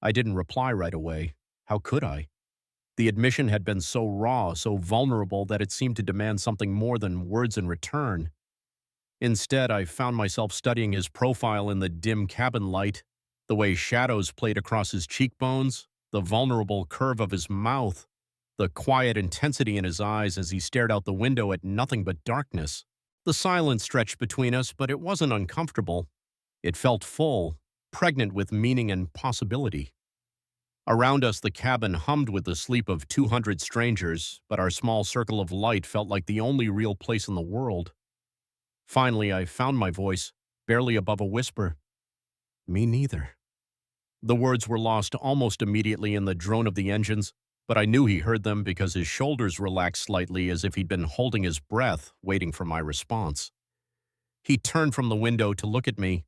I didn't reply right away. How could I? The admission had been so raw, so vulnerable that it seemed to demand something more than words in return. Instead, I found myself studying his profile in the dim cabin light, the way shadows played across his cheekbones, the vulnerable curve of his mouth, the quiet intensity in his eyes as he stared out the window at nothing but darkness. The silence stretched between us, but it wasn't uncomfortable. It felt full, pregnant with meaning and possibility. Around us, the cabin hummed with the sleep of 200 strangers, but our small circle of light felt like the only real place in the world. Finally, I found my voice, barely above a whisper. Me neither. The words were lost almost immediately in the drone of the engines, but I knew he heard them because his shoulders relaxed slightly as if he'd been holding his breath, waiting for my response. He turned from the window to look at me,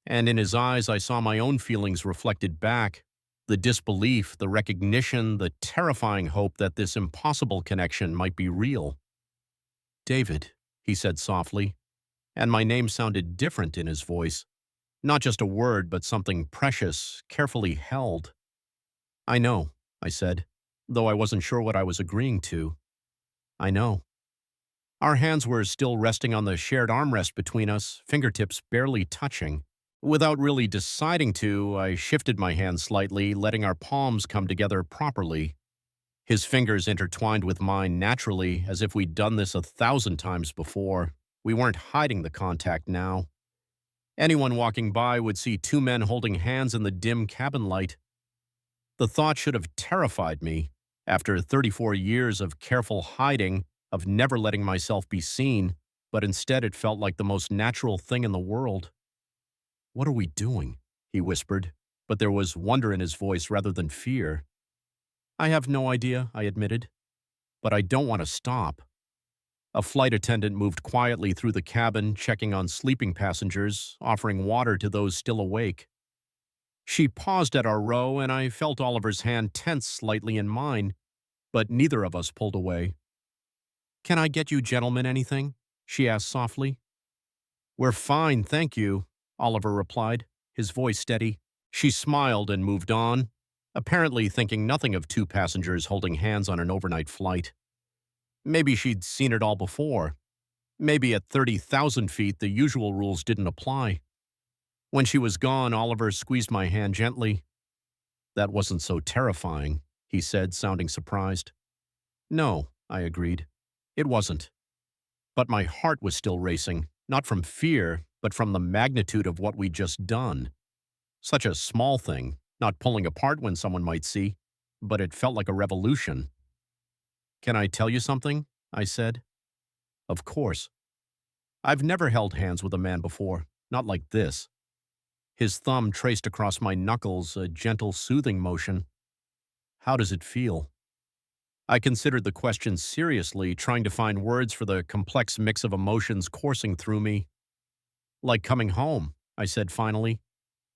and in his eyes I saw my own feelings reflected back, the disbelief, the recognition, the terrifying hope that this impossible connection might be real. David, he said softly, and my name sounded different in his voice. Not just a word, but something precious, carefully held. I know, I said, though I wasn't sure what I was agreeing to. I know. Our hands were still resting on the shared armrest between us, fingertips barely touching. Without really deciding to, I shifted my hand slightly, letting our palms come together properly. His fingers intertwined with mine naturally, as if we'd done this 1,000 times before. We weren't hiding the contact now. Anyone walking by would see two men holding hands in the dim cabin light. The thought should have terrified me. After 34 years of careful hiding, of never letting myself be seen, but instead it felt like the most natural thing in the world. What are we doing? He whispered, but there was wonder in his voice rather than fear. I have no idea, I admitted, but I don't want to stop. A flight attendant moved quietly through the cabin, checking on sleeping passengers, offering water to those still awake. She paused at our row, and I felt Oliver's hand tense slightly in mine, but neither of us pulled away. "Can I get you gentlemen anything?" she asked softly. "We're fine, thank you," Oliver replied, his voice steady. She smiled and moved on, apparently thinking nothing of two passengers holding hands on an overnight flight. Maybe she'd seen it all before. Maybe at 30,000 feet the usual rules didn't apply. When she was gone, Oliver squeezed my hand gently. "That wasn't so terrifying," he said, sounding surprised. "No," I agreed. "It wasn't." But my heart was still racing, not from fear, but from the magnitude of what we'd just done. Such a small thing, not pulling apart when someone might see, but it felt like a revolution. "Can I tell you something?" I said. "Of course." I've never held hands with a man before, not like this. His thumb traced across my knuckles, a gentle, soothing motion. "How does it feel?" I considered the question seriously, trying to find words for the complex mix of emotions coursing through me. "Like coming home," I said finally,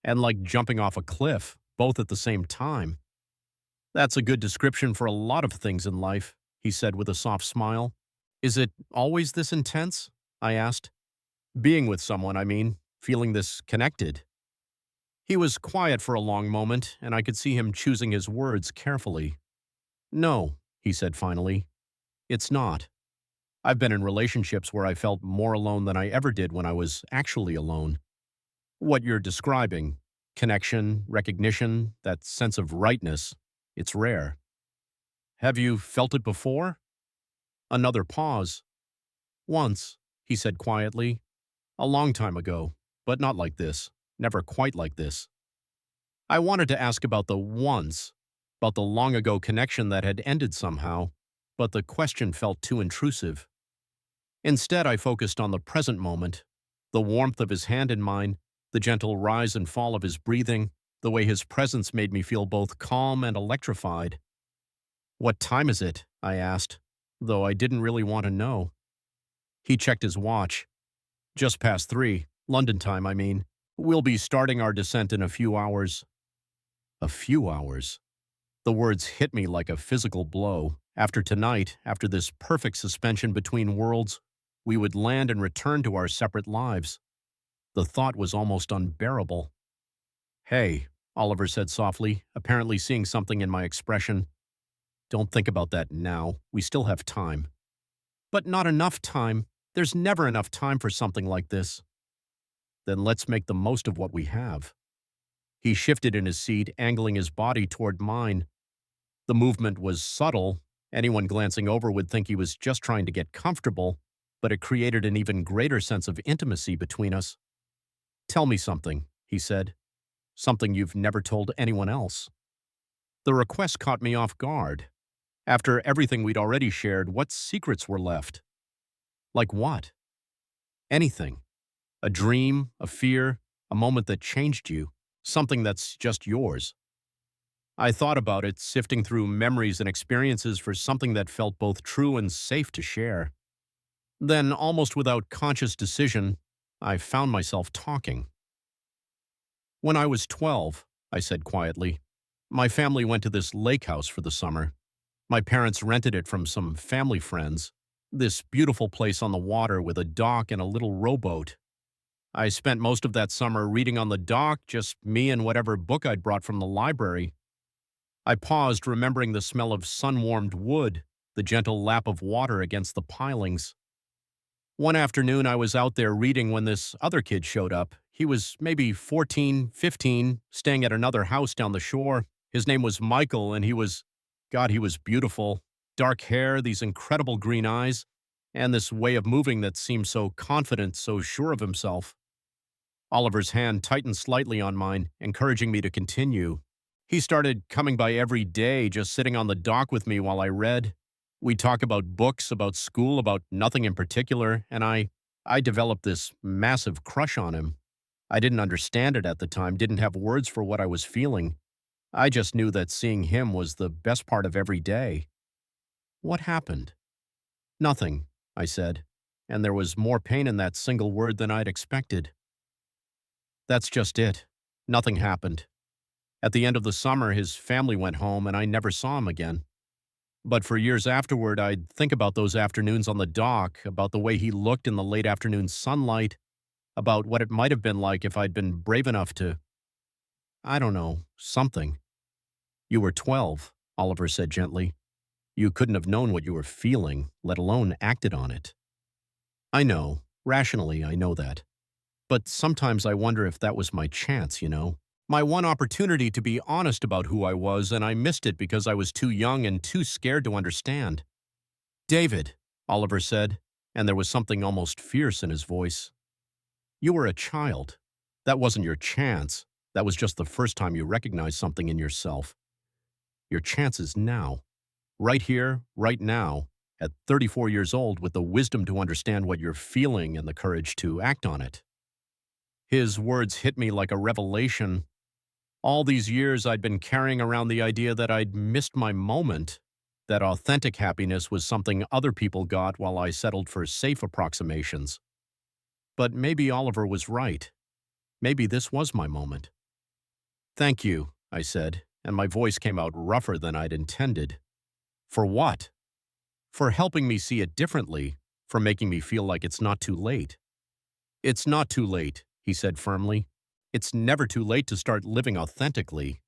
"and like jumping off a cliff, both at the same time." "That's a good description for a lot of things in life," he said with a soft smile. "Is it always this intense?" I asked. "Being with someone, I mean, feeling this connected." He was quiet for a long moment, and I could see him choosing his words carefully. "No," he said finally, "it's not. I've been in relationships where I felt more alone than I ever did when I was actually alone. What you're describing, connection, recognition, that sense of rightness, it's rare." "Have you felt it before?" Another pause. "Once," he said quietly, "a long time ago, but not like this, never quite like this." I wanted to ask about the once, about the long ago connection that had ended somehow, but the question felt too intrusive. Instead, I focused on the present moment, the warmth of his hand in mine, the gentle rise and fall of his breathing, the way his presence made me feel both calm and electrified. "What time is it?" I asked, though I didn't really want to know. He checked his watch. "Just past 3, London time, I mean. We'll be starting our descent in a few hours." A few hours. The words hit me like a physical blow. After tonight, after this perfect suspension between worlds, we would land and return to our separate lives. The thought was almost unbearable. "Hey," Oliver said softly, apparently seeing something in my expression. "Don't think about that now. We still have time." "But not enough time. There's never enough time for something like this." "Then let's make the most of what we have." He shifted in his seat, angling his body toward mine. The movement was subtle. Anyone glancing over would think he was just trying to get comfortable, but it created an even greater sense of intimacy between us. "Tell me something," he said. "Something you've never told anyone else." The request caught me off guard. After everything we'd already shared, what secrets were left? Like what? Anything. A dream, a fear, a moment that changed you, something that's just yours. I thought about it, sifting through memories and experiences for something that felt both true and safe to share. Then, almost without conscious decision, I found myself talking. "When I was 12, I said quietly, "my family went to this lake house for the summer. My parents rented it from some family friends. This beautiful place on the water with a dock and a little rowboat. I spent most of that summer reading on the dock, just me and whatever book I'd brought from the library." I paused, remembering the smell of sun-warmed wood, the gentle lap of water against the pilings. One afternoon, I was out there reading when this other kid showed up. He was maybe 14, 15, staying at another house down the shore. His name was Michael, and God, he was beautiful. Dark hair, these incredible green eyes, and this way of moving that seemed so confident, so sure of himself. Oliver's hand tightened slightly on mine, encouraging me to continue. He started coming by every day, just sitting on the dock with me while I read. We'd talk about books, about school, about nothing in particular, and I developed this massive crush on him. I didn't understand it at the time, didn't have words for what I was feeling. I just knew that seeing him was the best part of every day. "What happened?" "Nothing," I said, and there was more pain in that single word than I'd expected. "That's just it. Nothing happened. At the end of the summer, his family went home and I never saw him again. But for years afterward, I'd think about those afternoons on the dock, about the way he looked in the late afternoon sunlight, about what it might have been like if I'd been brave enough to, I don't know, something. You were 12, Oliver said gently. You couldn't have known what you were feeling, let alone acted on it. I know, rationally, I know that. But sometimes I wonder if that was my chance, you know? My one opportunity to be honest about who I was, and I missed it because I was too young and too scared to understand. David, Oliver said, and there was something almost fierce in his voice. You were a child. That wasn't your chance. That was just the first time you recognized something in yourself. Your chance is now. Right here, right now, at 34 years old, with the wisdom to understand what you're feeling and the courage to act on it. His words hit me like a revelation. All these years I'd been carrying around the idea that I'd missed my moment, that authentic happiness was something other people got while I settled for safe approximations. But maybe Oliver was right. Maybe this was my moment. Thank you, I said, and my voice came out rougher than I'd intended. For what? For helping me see it differently, for making me feel like it's not too late. It's not too late, he said firmly. It's never too late to start living authentically.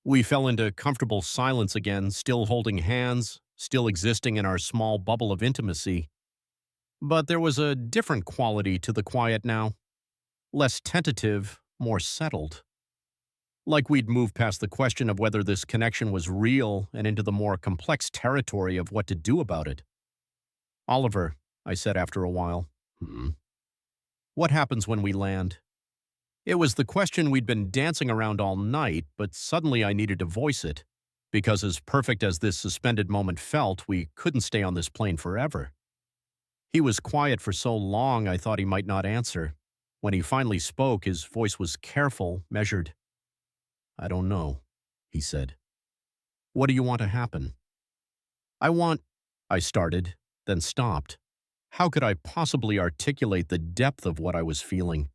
We fell into comfortable silence again, still holding hands, still existing in our small bubble of intimacy. But there was a different quality to the quiet now. Less tentative, more settled. Like we'd moved past the question of whether this connection was real and into the more complex territory of what to do about it. Oliver, I said after a while, what happens when we land? It was the question we'd been dancing around all night, but suddenly I needed to voice it, because as perfect as this suspended moment felt, we couldn't stay on this plane forever. He was quiet for so long I thought he might not answer. When he finally spoke, his voice was careful, measured. I don't know, he said. What do you want to happen? I started, then stopped. How could I possibly articulate the depth of what I was feeling?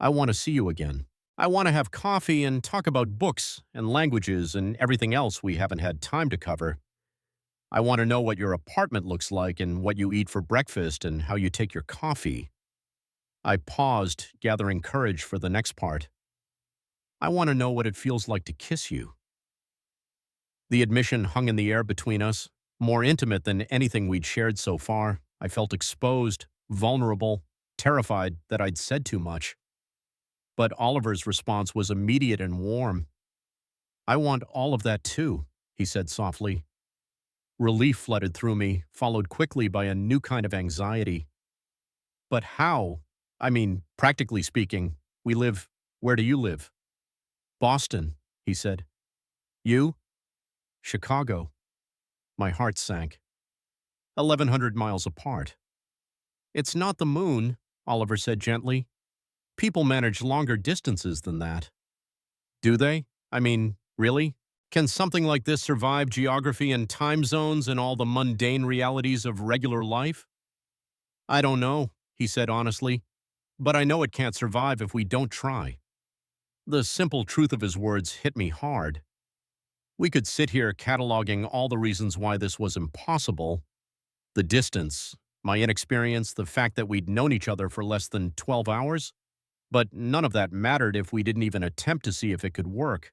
I want to see you again. I want to have coffee and talk about books and languages and everything else we haven't had time to cover. I want to know what your apartment looks like and what you eat for breakfast and how you take your coffee. I paused, gathering courage for the next part. I want to know what it feels like to kiss you. The admission hung in the air between us, more intimate than anything we'd shared so far. I felt exposed, vulnerable, terrified that I'd said too much. But Oliver's response was immediate and warm. I want all of that too, he said softly. Relief flooded through me, followed quickly by a new kind of anxiety. But how? I mean, practically speaking, where do you live? Boston, he said. You? Chicago. My heart sank. 1,100 miles apart. It's not the moon, Oliver said gently. People manage longer distances than that. Do they? I mean, really? Can something like this survive geography and time zones and all the mundane realities of regular life? I don't know, he said honestly, but I know it can't survive if we don't try. The simple truth of his words hit me hard. We could sit here cataloging all the reasons why this was impossible. The distance, my inexperience, the fact that we'd known each other for less than 12 hours. But none of that mattered if we didn't even attempt to see if it could work.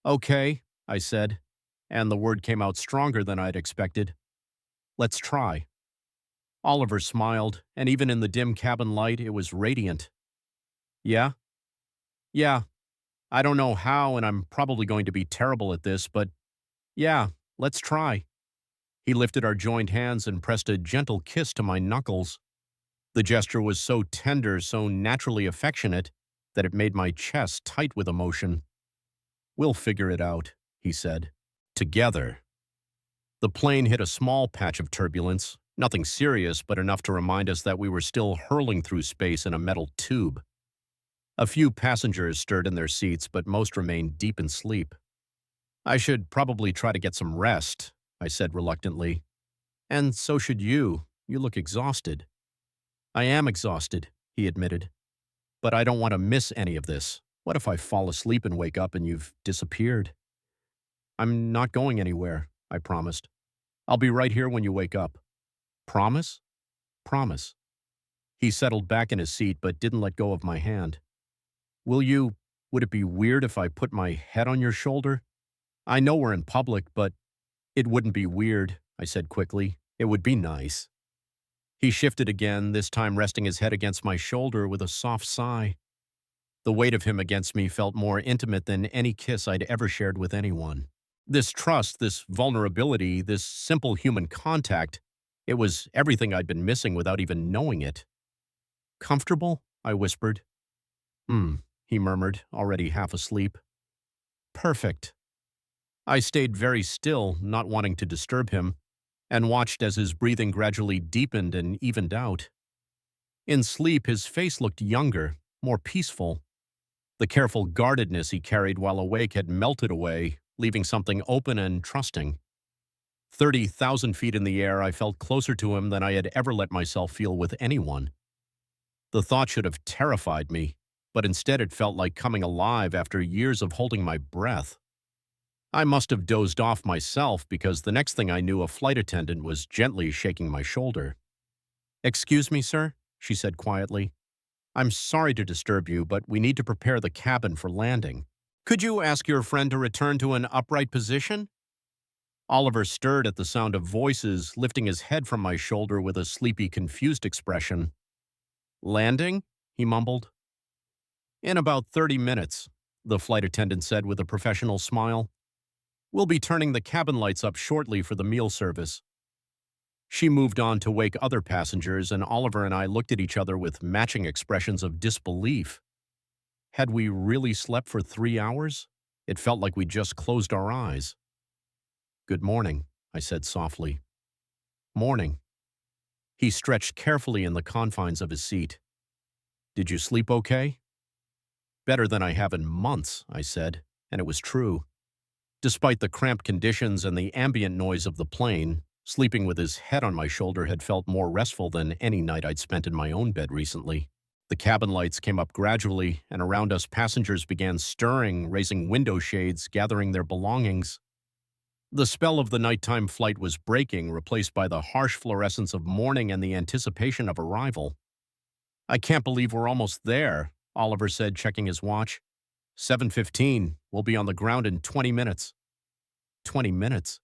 Okay, I said, and the word came out stronger than I'd expected. Let's try. Oliver smiled, and even in the dim cabin light, it was radiant. Yeah? Yeah. I don't know how, and I'm probably going to be terrible at this, but yeah, let's try. He lifted our joined hands and pressed a gentle kiss to my knuckles. The gesture was so tender, so naturally affectionate, that it made my chest tight with emotion. We'll figure it out, he said. Together. The plane hit a small patch of turbulence, nothing serious, but enough to remind us that we were still hurling through space in a metal tube. A few passengers stirred in their seats, but most remained deep in sleep. I should probably try to get some rest, I said reluctantly. And so should you. You look exhausted. I am exhausted, he admitted. But I don't want to miss any of this. What if I fall asleep and wake up and you've disappeared? I'm not going anywhere, I promised. I'll be right here when you wake up. Promise? Promise. He settled back in his seat but didn't let go of my hand. Will you, would it be weird if I put my head on your shoulder? I know we're in public, but it wouldn't be weird, I said quickly. It would be nice. He shifted again, this time resting his head against my shoulder with a soft sigh. The weight of him against me felt more intimate than any kiss I'd ever shared with anyone. This trust, this vulnerability, this simple human contact, it was everything I'd been missing without even knowing it. Comfortable? I whispered. He murmured, already half asleep. Perfect. I stayed very still, not wanting to disturb him, and watched as his breathing gradually deepened and evened out. In sleep, his face looked younger, more peaceful. The careful guardedness he carried while awake had melted away, leaving something open and trusting. 30,000 feet in the air, I felt closer to him than I had ever let myself feel with anyone. The thought should have terrified me, but instead it felt like coming alive after years of holding my breath. I must have dozed off myself because the next thing I knew, a flight attendant was gently shaking my shoulder. "Excuse me, sir," she said quietly. "I'm sorry to disturb you, but we need to prepare the cabin for landing. Could you ask your friend to return to an upright position?" Oliver stirred at the sound of voices, lifting his head from my shoulder with a sleepy, confused expression. "Landing?" he mumbled. "In about 30 minutes, the flight attendant said with a professional smile. "We'll be turning the cabin lights up shortly for the meal service." She moved on to wake other passengers, and Oliver and I looked at each other with matching expressions of disbelief. Had we really slept for 3 hours? It felt like we'd just closed our eyes. "Good morning," I said softly. "Morning." He stretched carefully in the confines of his seat. "Did you sleep okay?" "Better than I have in months," I said, and it was true. Despite the cramped conditions and the ambient noise of the plane, sleeping with his head on my shoulder had felt more restful than any night I'd spent in my own bed recently. The cabin lights came up gradually, and around us passengers began stirring, raising window shades, gathering their belongings. The spell of the nighttime flight was breaking, replaced by the harsh fluorescence of morning and the anticipation of arrival. "I can't believe we're almost there," Oliver said, checking his watch. 7:15. We'll be on the ground in 20 minutes. 20 minutes?